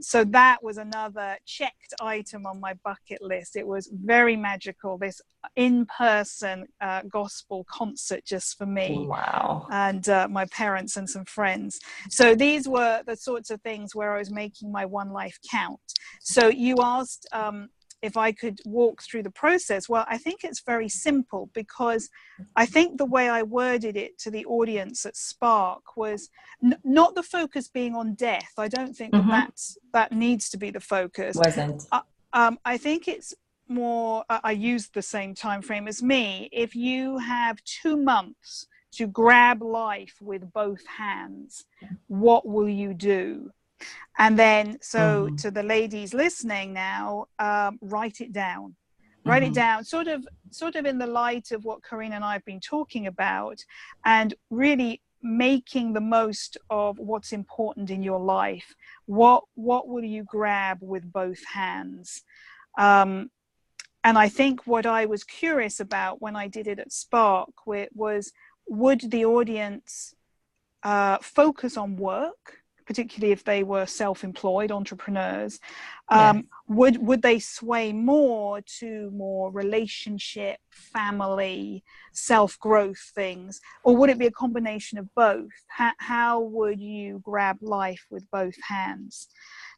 Speaker 2: So that was another checked item on my bucket list. It was very magical, this in-person gospel concert just for me.
Speaker 1: Wow.
Speaker 2: And my parents and some friends. So these were the sorts of things where I was making my one life count. So you asked if I could walk through the process. Well, I think it's very simple, because I think the way I worded it to the audience at Spark was not the focus being on death. I don't think that needs to be the focus.
Speaker 1: Wasn't.
Speaker 2: I think it's more, I used the same time frame as me. If you have 2 months to grab life with both hands, what will you do? And then, so to the ladies listening now, write it down. Write it down, sort of in the light of what Karina and I have been talking about, and really making the most of what's important in your life. What will you grab with both hands? And I think what I was curious about when I did it at Spark was, would the audience focus on work? particularly if they were self-employed entrepreneurs,
Speaker 1: Yes.
Speaker 2: would they sway more to more relationship, family, self-growth things, or would it be a combination of both? How would you grab life with both hands?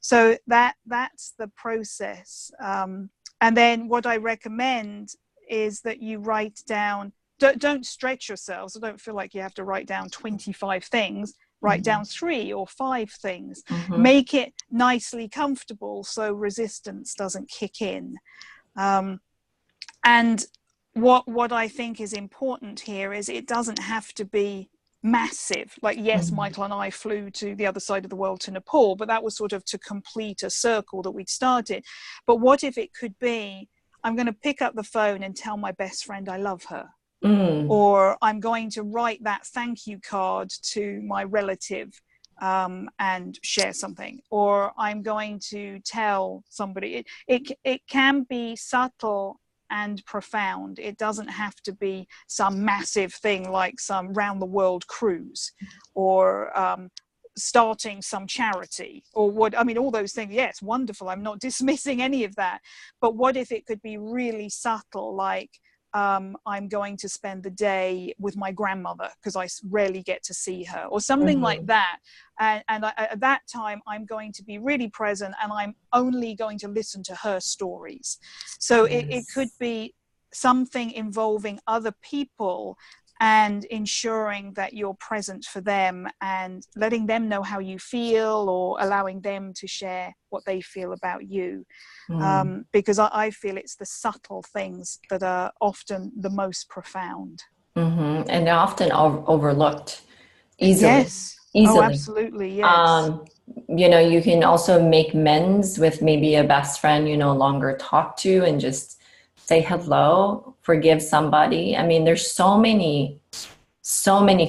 Speaker 2: So that's the process. And then what I recommend is that you write down, don't stretch yourselves. So don't feel like you have to write down 25 things. Write down 3 or 5 things. Make it nicely comfortable so resistance doesn't kick in. And what I think is important here is it doesn't have to be massive. Like, yes, Michael and I flew to the other side of the world to Nepal, but that was sort of to complete a circle that we'd started. But what if it could be, I'm going to pick up the phone and tell my best friend I love her. Or I'm going to write that thank you card to my relative and share something. Or I'm going to tell somebody. It can be subtle and profound. It doesn't have to be some massive thing like some round the world cruise or starting some charity or what. I mean, all those things, yes, wonderful. I'm not dismissing any of that. But what if it could be really subtle, like, I'm going to spend the day with my grandmother because I rarely get to see her, or something like that. And at that time, I'm going to be really present and I'm only going to listen to her stories. So it could be something involving other people and ensuring that you're present for them and letting them know how you feel, or allowing them to share what they feel about you. Because I feel it's the subtle things that are often the most profound.
Speaker 1: And they're often overlooked easily.
Speaker 2: Yes.
Speaker 1: Easily.
Speaker 2: Oh, absolutely. Yes.
Speaker 1: You know, you can also make amends with maybe a best friend you no longer talk to and just say hello, forgive somebody. I mean, there's so many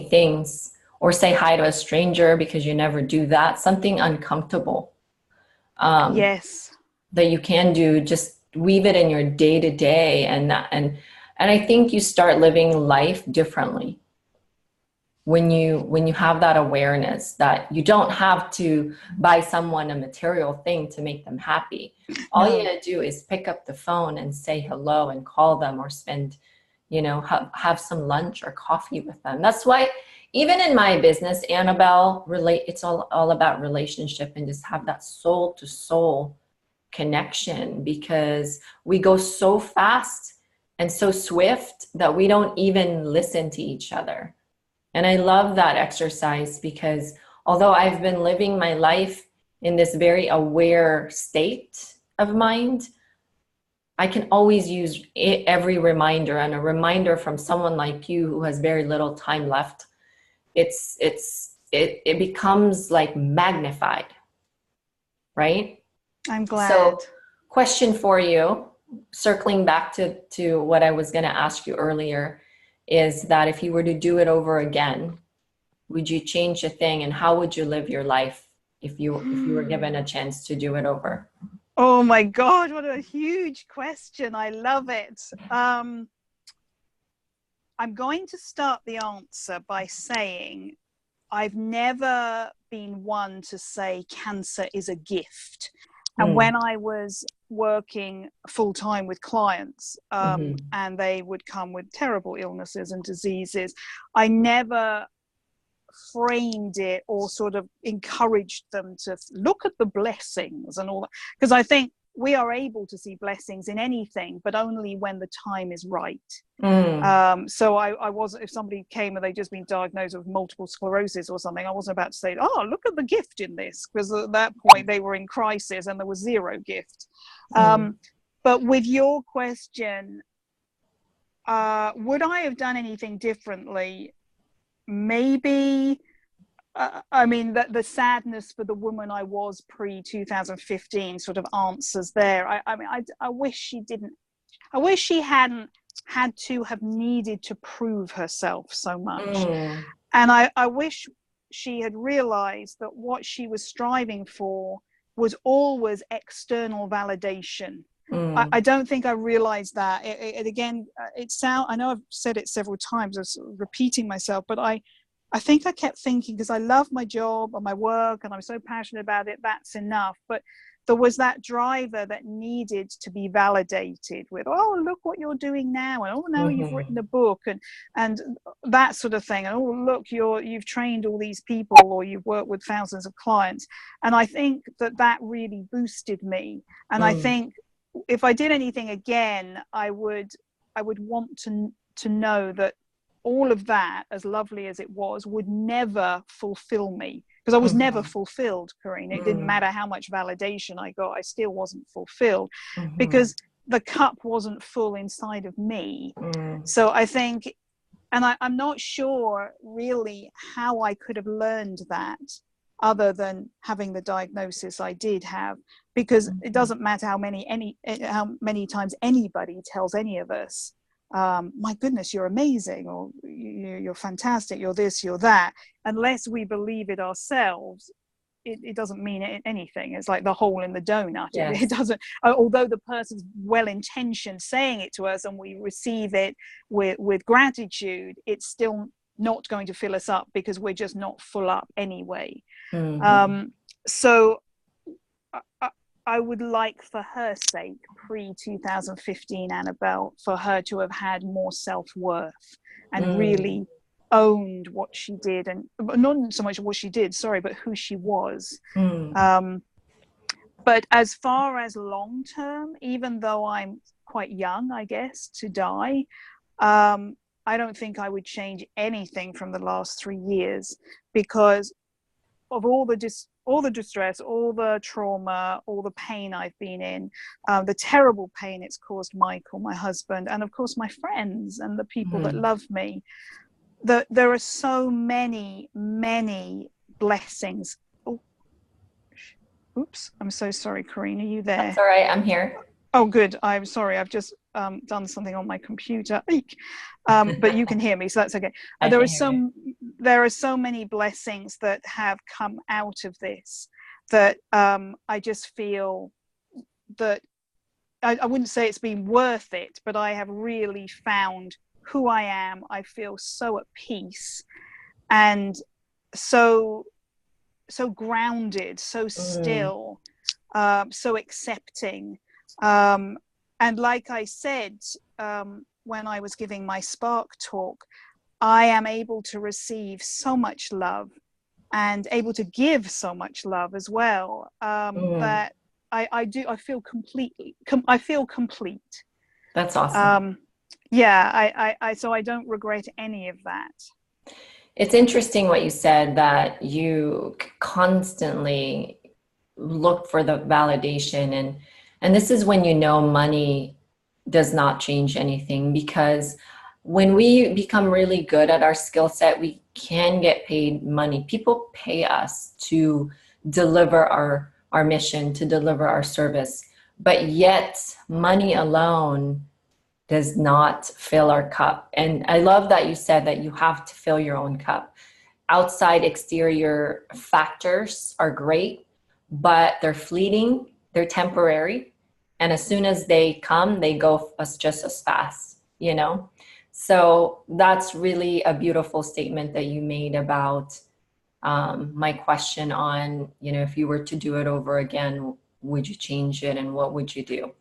Speaker 1: things. Or say hi to a stranger because you never do that. Something uncomfortable.
Speaker 2: Yes.
Speaker 1: That you can do, just weave it in your day to day. And I think you start living life differently when you have that awareness that you don't have to buy someone a material thing to make them happy. All you gotta do is pick up the phone and say hello and call them, or spend, you know, have some lunch or coffee with them. That's why even in my business, Annabel, it's all about relationship and just have that soul to soul connection, because we go so fast and so swift that we don't even listen to each other. And I love that exercise, because although I've been living my life in this very aware state of mind, I can always use every reminder, and a reminder from someone like you who has very little time left. It becomes like magnified, right?
Speaker 2: I'm glad.
Speaker 1: So, question for you, circling back to what I was going to ask you earlier, is that if you were to do it over again, would you change a thing, and how would you live your life if you were given a chance to do it over?
Speaker 2: Oh my God, what a huge question. I love it. I'm going to start the answer by saying I've never been one to say cancer is a gift. And when I was working full-time with clients, and they would come with terrible illnesses and diseases, I never framed it or sort of encouraged them to look at the blessings and all that. Because I think we are able to see blessings in anything, but only when the time is right. So I wasn't, if somebody came and they'd just been diagnosed with multiple sclerosis or something, I wasn't about to say, oh, look at the gift in this, because at that point they were in crisis and there was zero gift. But with your question, would I have done anything differently? Maybe. I mean, the sadness for the woman I was pre-2015 sort of answers there. I mean, I wish she didn't. I wish she hadn't had to have needed to prove herself so much. And I wish she had realized that what she was striving for was always external validation. I don't think I realized that. It again, I know I've said it several times, I'm repeating myself, but I I think I kept thinking, because I love my job and my work and I'm so passionate about it, that's enough. But there was that driver that needed to be validated with, oh, look what you're doing now, and oh, now you've written a book, and that sort of thing, and oh, look, you've trained all these people, or you've worked with thousands of clients. And I think that really boosted me. And I think if I did anything again, I would want to know that all of that, as lovely as it was, would never fulfill me, because I was never fulfilled, Corinne. It didn't matter how much validation I got, I still wasn't fulfilled, because the cup wasn't full inside of me. So I think, and I'm not sure really how I could have learned that other than having the diagnosis I did have, because it doesn't matter how many times anybody tells any of us, my goodness, you're amazing, or you're fantastic, you're this, you're that. Unless we believe it ourselves, it doesn't mean anything. It's like the hole in the donut.
Speaker 1: Yes.
Speaker 2: It doesn't, although the person's well-intentioned saying it to us and we receive it with gratitude, it's still not going to fill us up, because we're just not full up anyway. So I would like, for her sake, pre-2015 Annabel, for her to have had more self-worth and really owned what she did, and not so much what she did, but who she was. But as far as long-term, even though I'm quite young, I guess, to die, I don't think I would change anything from the last 3 years, because of all the distress, all the trauma, all the pain I've been in, the terrible pain it's caused Michael, my husband, and of course my friends and the people that love me. There are so many blessings. Oh, oops, I'm so sorry, Corinne, are you there?
Speaker 1: That's all right, I'm here.
Speaker 2: Oh, good. I'm sorry, I've just done something on my computer. But you can hear me, so that's okay. There are so many blessings that have come out of this, that I just feel that I wouldn't say it's been worth it, but I have really found who I am. I feel so at peace and so grounded, so still, so accepting. And like I said, when I was giving my Spark talk, I am able to receive so much love and able to give so much love as well, that I feel I feel complete.
Speaker 1: That's awesome.
Speaker 2: So I don't regret any of that.
Speaker 1: It's interesting what you said, that you constantly look for the validation, and this is when you know money does not change anything, because when we become really good at our skill set, we can get paid money. People pay us to deliver our mission, to deliver our service, but yet money alone does not fill our cup. And I love that you said that you have to fill your own cup. Outside exterior factors are great, but they're fleeting, they're temporary. And as soon as they come, they go just as fast, you know? So that's really a beautiful statement that you made about my question on, if you were to do it over again, would you change it, and what would you do?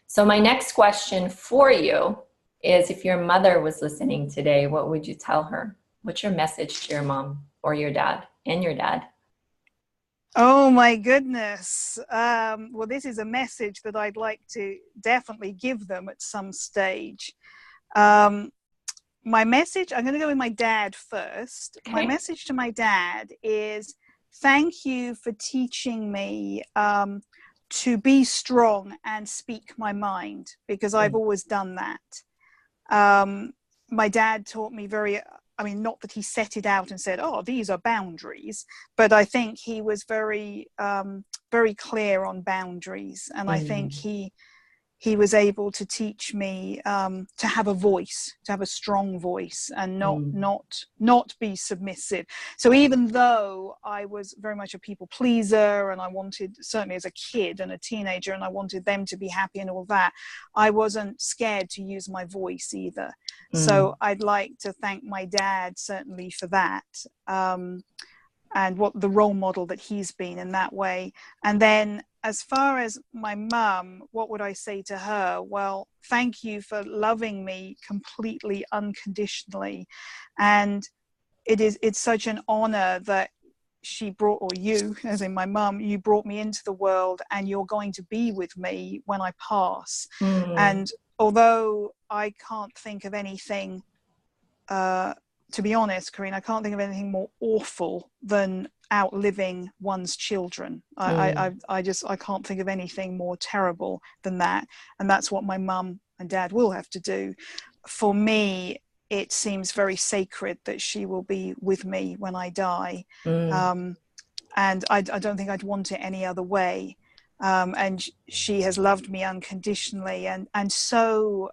Speaker 1: So my next question for you is, if your mother was listening today, what would you tell her? What's your message to your mom or your dad and your dad?
Speaker 2: Oh my goodness. Well, this is a message that I'd like to definitely give them at some stage. My message, I'm going to go with my dad first. Okay. My message to my dad is, thank you for teaching me to be strong and speak my mind, because I've always done that. My dad taught me not that he set it out and said, oh, these are boundaries, but I think he was very, very clear on boundaries. And I think he he was able to teach me to have a voice, to have a strong voice, and not be submissive. So even though I was very much a people pleaser, and I wanted, certainly as a kid and a teenager, and I wanted them to be happy and all that, I wasn't scared to use my voice either. So I'd like to thank my dad certainly for that, and what the role model that he's been in that way. And then as far as my mum, what would I say to her? Well, thank you for loving me completely unconditionally. And it's such an honor that she brought, or you, as in my mum, you brought me into the world, and you're going to be with me when I pass. And although I can't think of anything, to be honest, Corinne, I can't think of anything more awful than outliving one's children. I can't think of anything more terrible than that. And that's what my mum and dad will have to do. For me, it seems very sacred that she will be with me when I die. And I don't think I'd want it any other way. And she has loved me unconditionally, and so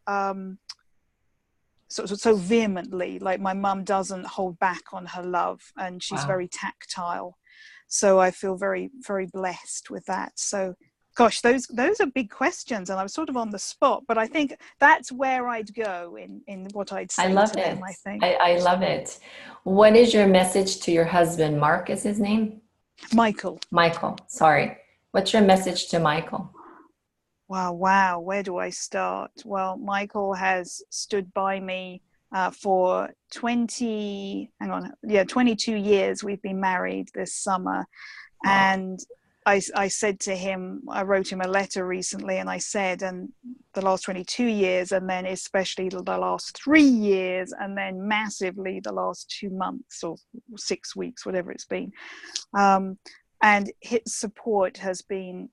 Speaker 2: vehemently. Like, my mum doesn't hold back on her love, and she's very tactile. So I feel very, very blessed with that. So, gosh, those are big questions, and I was sort of on the spot, but I think that's where I'd go in what I'd say to them, I think.
Speaker 1: I love it. What is your message to your husband? Mark is his name?
Speaker 2: Michael,
Speaker 1: sorry. What's your message to Michael?
Speaker 2: Wow. Where do I start? Well, Michael has stood by me for 22 years. We've been married this summer. And I said to him, I wrote him a letter recently, and I said, and the last 22 years, and then especially the last 3 years, and then massively the last 2 months or 6 weeks, whatever it's been. And his support has been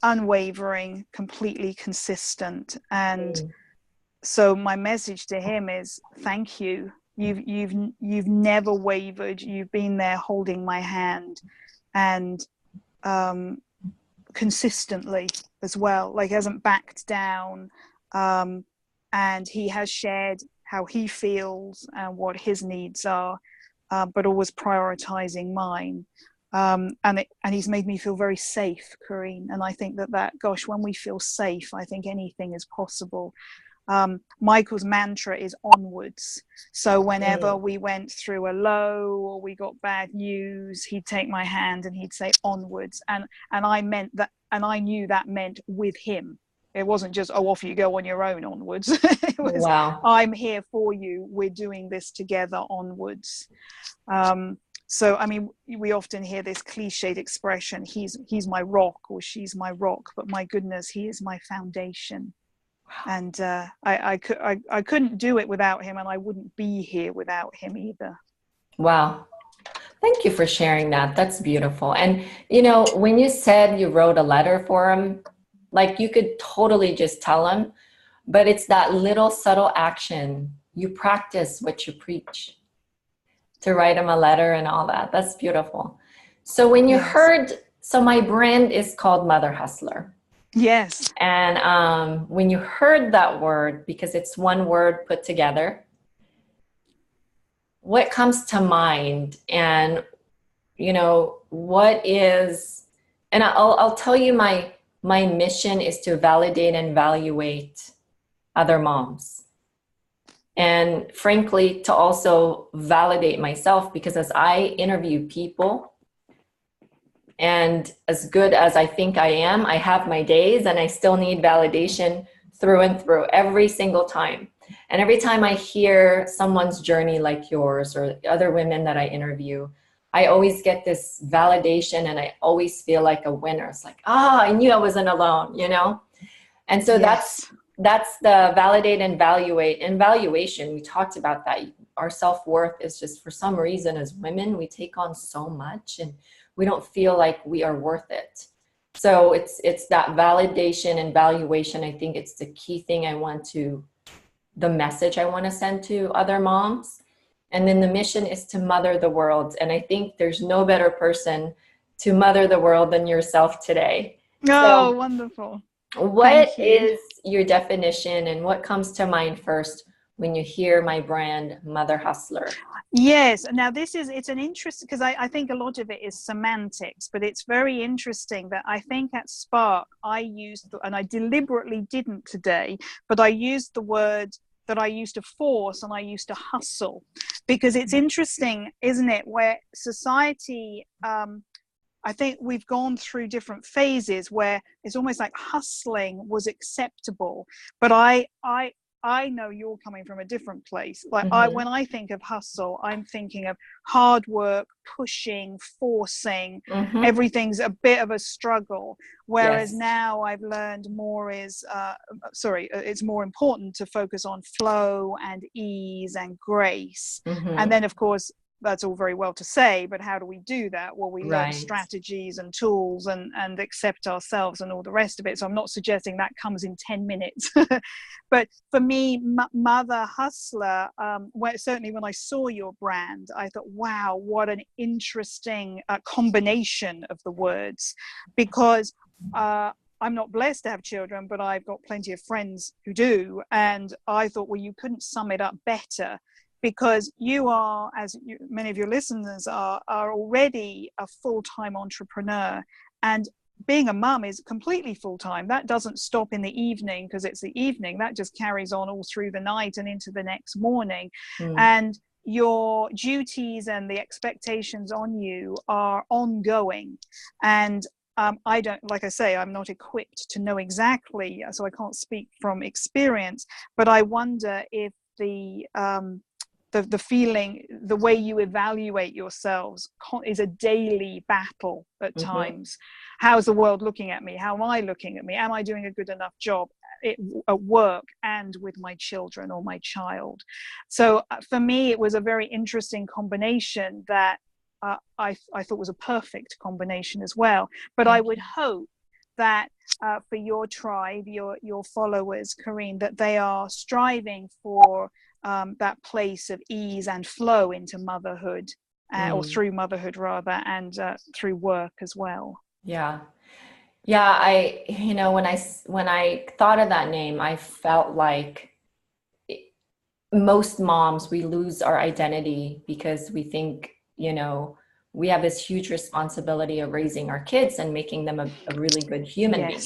Speaker 2: unwavering, completely consistent. And so my message to him is, thank you. You've never wavered. You've been there holding my hand, and consistently as well, like, hasn't backed down. And he has shared how he feels and what his needs are, but always prioritizing mine. And he's made me feel very safe, Corinne. And I think that gosh, when we feel safe, I think anything is possible. Michael's mantra is onwards. So whenever we went through a low or we got bad news, he'd take my hand and he'd say onwards. And I meant that, and I knew that meant with him. It wasn't just, oh, off you go on your own onwards. It was, I'm here for you. We're doing this together onwards. So, I mean, we often hear this cliched expression, he's my rock, or she's my rock, but my goodness, he is my foundation. And I couldn't do it without him, and I wouldn't be here without him either.
Speaker 1: Wow. Thank you for sharing that. That's beautiful. And, you know, when you said you wrote a letter for him, like, you could totally just tell him, but it's that little subtle action. You practice what you preach. To write him a letter and all that. That's beautiful. So when you heard, so my brand is called Mother Hustler.
Speaker 2: Yes.
Speaker 1: And when you heard that word, because it's one word put together, what comes to mind? And, you know, what is, and I'll tell you, my mission is to validate and evaluate other moms. And frankly, to also validate myself, because as I interview people, and as good as I think I am, I have my days, and I still need validation through and through every single time. And every time I hear someone's journey like yours or other women that I interview, I always get this validation, and I always feel like a winner. It's like, I knew I wasn't alone, you know? And so that's the validate and evaluate. And valuation, we talked about that. Our self-worth is just, for some reason, as women, we take on so much and we don't feel like we are worth it. So it's that validation and valuation. I think it's the key thing the message I want to send to other moms. And then the mission is to mother the world. And I think there's no better person to mother the world than yourself today.
Speaker 2: Oh, so, wonderful.
Speaker 1: What
Speaker 2: Thank you.
Speaker 1: is your definition and what comes to mind first when you hear my brand, Mother Hustler?
Speaker 2: Yes. Now it's an interesting, because I think a lot of it is semantics, but it's very interesting that I think at Spark, I used, and I deliberately didn't today, but I used the word that I used to force and I used to hustle, because it's interesting, isn't it, where society, I think we've gone through different phases where it's almost like hustling was acceptable. But I know you're coming from a different place. Like when I think of hustle, I'm thinking of hard work, pushing, forcing. Everything's a bit of a struggle. Whereas now I've learned more is, it's more important to focus on flow and ease and grace. And then, of course, that's all very well to say, but how do we do that? Well, we learn strategies and tools and accept ourselves and all the rest of it. So I'm not suggesting that comes in 10 minutes. But for me, Mother Hustler, certainly when I saw your brand, I thought, wow, what an interesting combination of the words. Because I'm not blessed to have children, but I've got plenty of friends who do. And I thought, well, you couldn't sum it up better. Because you are, many of your listeners are already a full-time entrepreneur, and being a mum is completely full-time. That doesn't stop in the evening because it's the evening. That just carries on all through the night and into the next morning. And your duties and the expectations on you are ongoing. And I don't, like I say, I'm not equipped to know exactly, so I can't speak from experience, but I wonder if the feeling, the way you evaluate yourselves is a daily battle at times. How's the world looking at me? How am I looking at me? Am I doing a good enough job at work and with my children or my child? So for me, it was a very interesting combination that I thought was a perfect combination as well. But I would hope that for your tribe, your followers, Karine, that they are striving for that place of ease and flow into motherhood, or through motherhood rather, and through work as well.
Speaker 1: Yeah. When I thought of that name, I felt like most moms, we lose our identity because we think, we have this huge responsibility of raising our kids and making them a really good human being.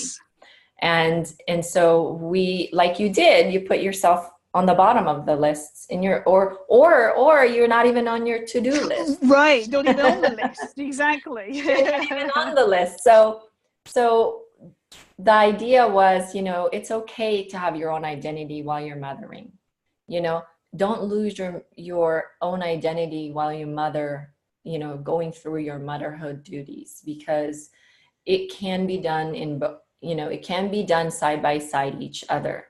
Speaker 1: And so we, like you did, you put yourself on the bottom of the lists in your, or you're not even on your to-do list.
Speaker 2: Right. Not even on the list. Exactly.
Speaker 1: You're not even on the list. So the idea was, it's okay to have your own identity while you're mothering. Don't lose your own identity while you mother, going through your motherhood duties, because it can be done it can be done side by side each other.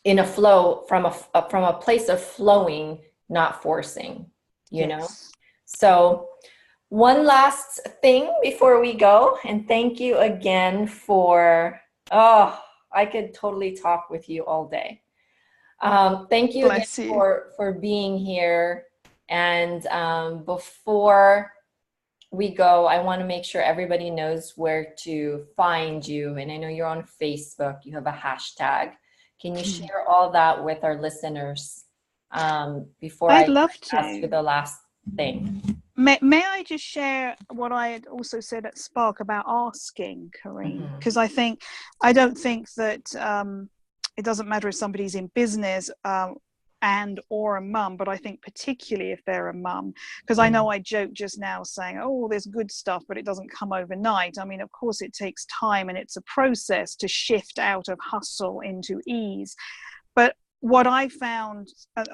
Speaker 1: In a flow, from a place of flowing, not forcing, know? So one last thing before we go, and thank you again for, I could totally talk with you all day. Thank you again for being here. And before we go, I want to make sure everybody knows where to find you. And I know you're on Facebook, you have a hashtag. Can you share all that with our listeners before
Speaker 2: I'd love to
Speaker 1: ask you the last thing?
Speaker 2: May I just share what I had also said at Spark about asking, Karine? Because I don't think that it doesn't matter if somebody's in business and or a mum, but I think particularly if they're a mum, because I know I joked just now saying, oh, there's good stuff, but it doesn't come overnight. I mean, of course it takes time and it's a process to shift out of hustle into ease. But what I found,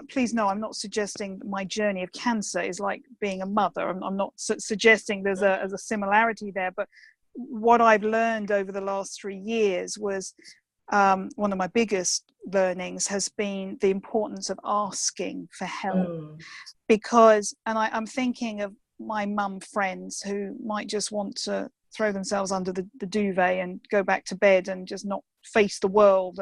Speaker 2: please know, I'm not suggesting my journey of cancer is like being a mother. I'm not suggesting there's a similarity there, but what I've learned over the last 3 years was one of my biggest learnings has been the importance of asking for help. Because, and I'm thinking of my mum friends who might just want to throw themselves under the duvet and go back to bed and just not face the world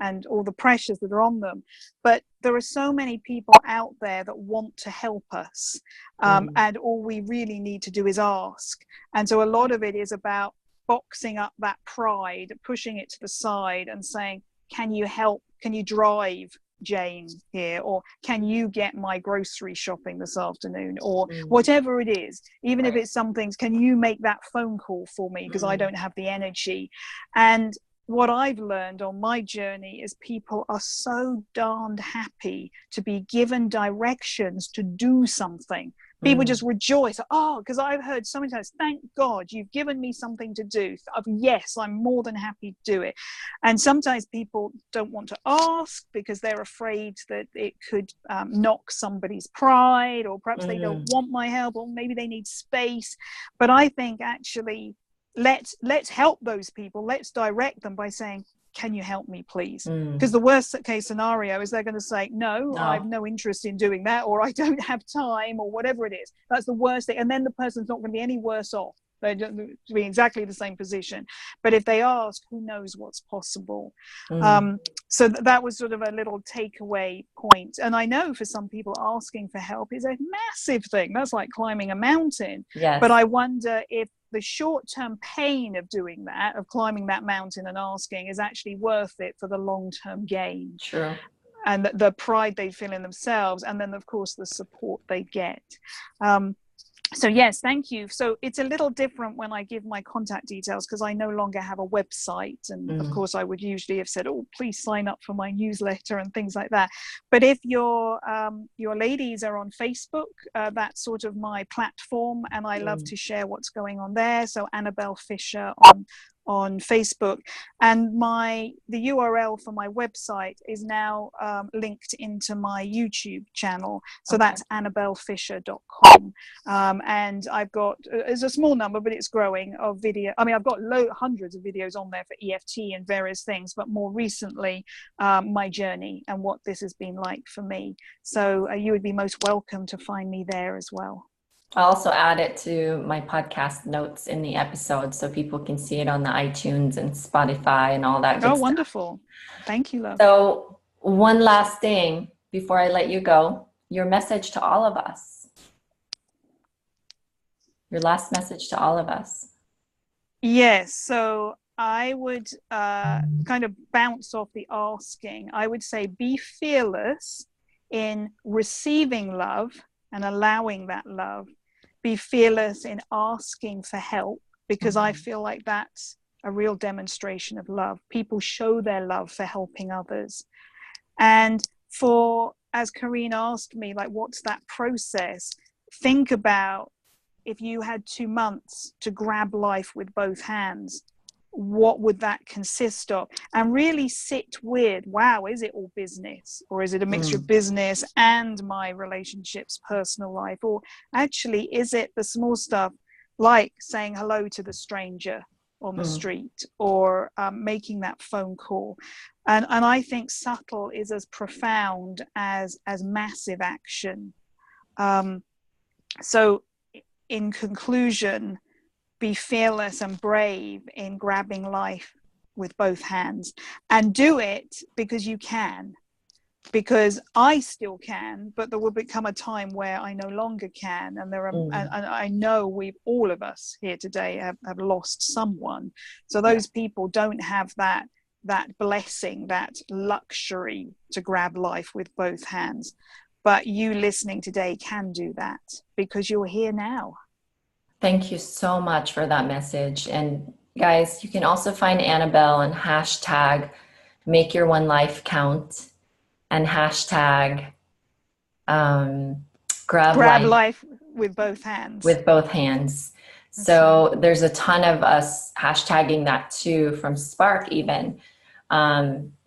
Speaker 2: and all the pressures that are on them. But there are so many people out there that want to help us, and all we really need to do is ask. And so a lot of it is about boxing up that pride, pushing it to the side and saying, can you help? Can you drive Jane here? Or can you get my grocery shopping this afternoon? Or whatever it is, even if it's some things, can you make that phone call for me because I don't have the energy? And what I've learned on my journey is people are so darned happy to be given directions to do something. People just rejoice. Oh, because I've heard so many times, thank God you've given me something to do. Yes, I'm more than happy to do it. And sometimes people don't want to ask because they're afraid that it could knock somebody's pride, or perhaps they don't want my help, or maybe they need space. But I think actually, let's help those people. Let's direct them by saying, can you help me, please? Because the worst case scenario is they're going to say, no, I have no interest in doing that, or I don't have time, or whatever it is. That's the worst thing. And then the person's not going to be any worse off. They're going to be exactly the same position. But if they ask, who knows what's possible? So that was sort of a little takeaway point. And I know for some people, asking for help is a massive thing. That's like climbing a mountain.
Speaker 1: Yes.
Speaker 2: But I wonder if the short-term pain of doing that, of climbing that mountain and asking, is actually worth it for the long-term gain.
Speaker 1: True.
Speaker 2: And the pride they feel in themselves, and then of course the support they get. So yes, thank you. So it's a little different when I give my contact details, because I no longer have a website. And of course I would usually have said, oh, please sign up for my newsletter and things like that. But if your ladies are on Facebook, that's sort of my platform, and I love to share what's going on there. So Annabel Fisher on Facebook, and the URL for my website is now linked into my YouTube channel. So that's annabelfisher.com. And I've got, it's a small number, but it's growing, of video. I mean, I've got hundreds of videos on there for EFT and various things, but more recently, my journey and what this has been like for me. So you would be most welcome to find me there as well.
Speaker 1: I'll also add it to my podcast notes in the episode so people can see it on the iTunes and Spotify and all that good stuff.
Speaker 2: Wonderful. Thank you, love.
Speaker 1: So one last thing before I let you go, your message to all of us. Your last message to all of us.
Speaker 2: Yes. So I would kind of bounce off the asking. I would say be fearless in receiving love and allowing that love. Be fearless in asking for help, because I feel like that's a real demonstration of love. People show their love for helping others. And as Karine asked me, like, what's that process? Think about, if you had 2 months to grab life with both hands, what would that consist of? And really sit with, wow, is it all business, or is it a mixture of business and my relationships, personal life? Or actually, is it the small stuff, like saying hello to the stranger on the street, or making that phone call? And I think subtle is as profound as massive action. So in conclusion, be fearless and brave in grabbing life with both hands, and do it because you can, because I still can, but there will become a time where I no longer can. And there are, and I know all of us here today have lost someone. So those people don't have that blessing, that luxury to grab life with both hands. But you listening today can do that, because you're here now.
Speaker 1: Thank you so much for that message. And guys, you can also find Annabel and hashtag make your one life count and hashtag grab
Speaker 2: life with both hands.
Speaker 1: With both hands. So there's a ton of us hashtagging that too, from Spark even.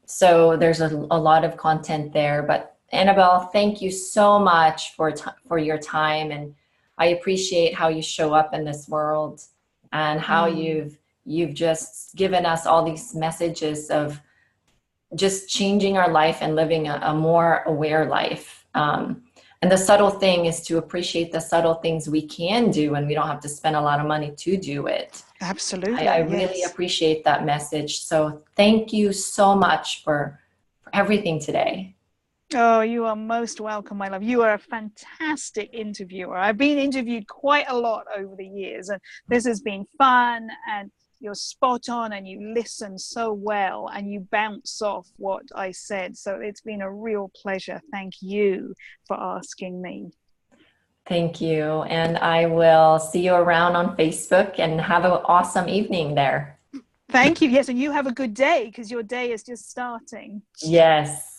Speaker 1: So there's a lot of content there. But Annabel, thank you so much for your time, and I appreciate how you show up in this world, and how you've just given us all these messages of just changing our life and living a more aware life. And the subtle thing is to appreciate the subtle things we can do, and we don't have to spend a lot of money to do it.
Speaker 2: Absolutely.
Speaker 1: I really appreciate that message. So thank you so much for everything today.
Speaker 2: Oh, you are most welcome, my love. You are a fantastic interviewer. I've been interviewed quite a lot over the years, and this has been fun. And you're spot on, and you listen so well, and you bounce off what I said. So it's been a real pleasure. Thank you for asking me.
Speaker 1: Thank you. And I will see you around on Facebook, and have an awesome evening there.
Speaker 2: Thank you. Yes, and you have a good day, because your day is just starting.
Speaker 1: Yes.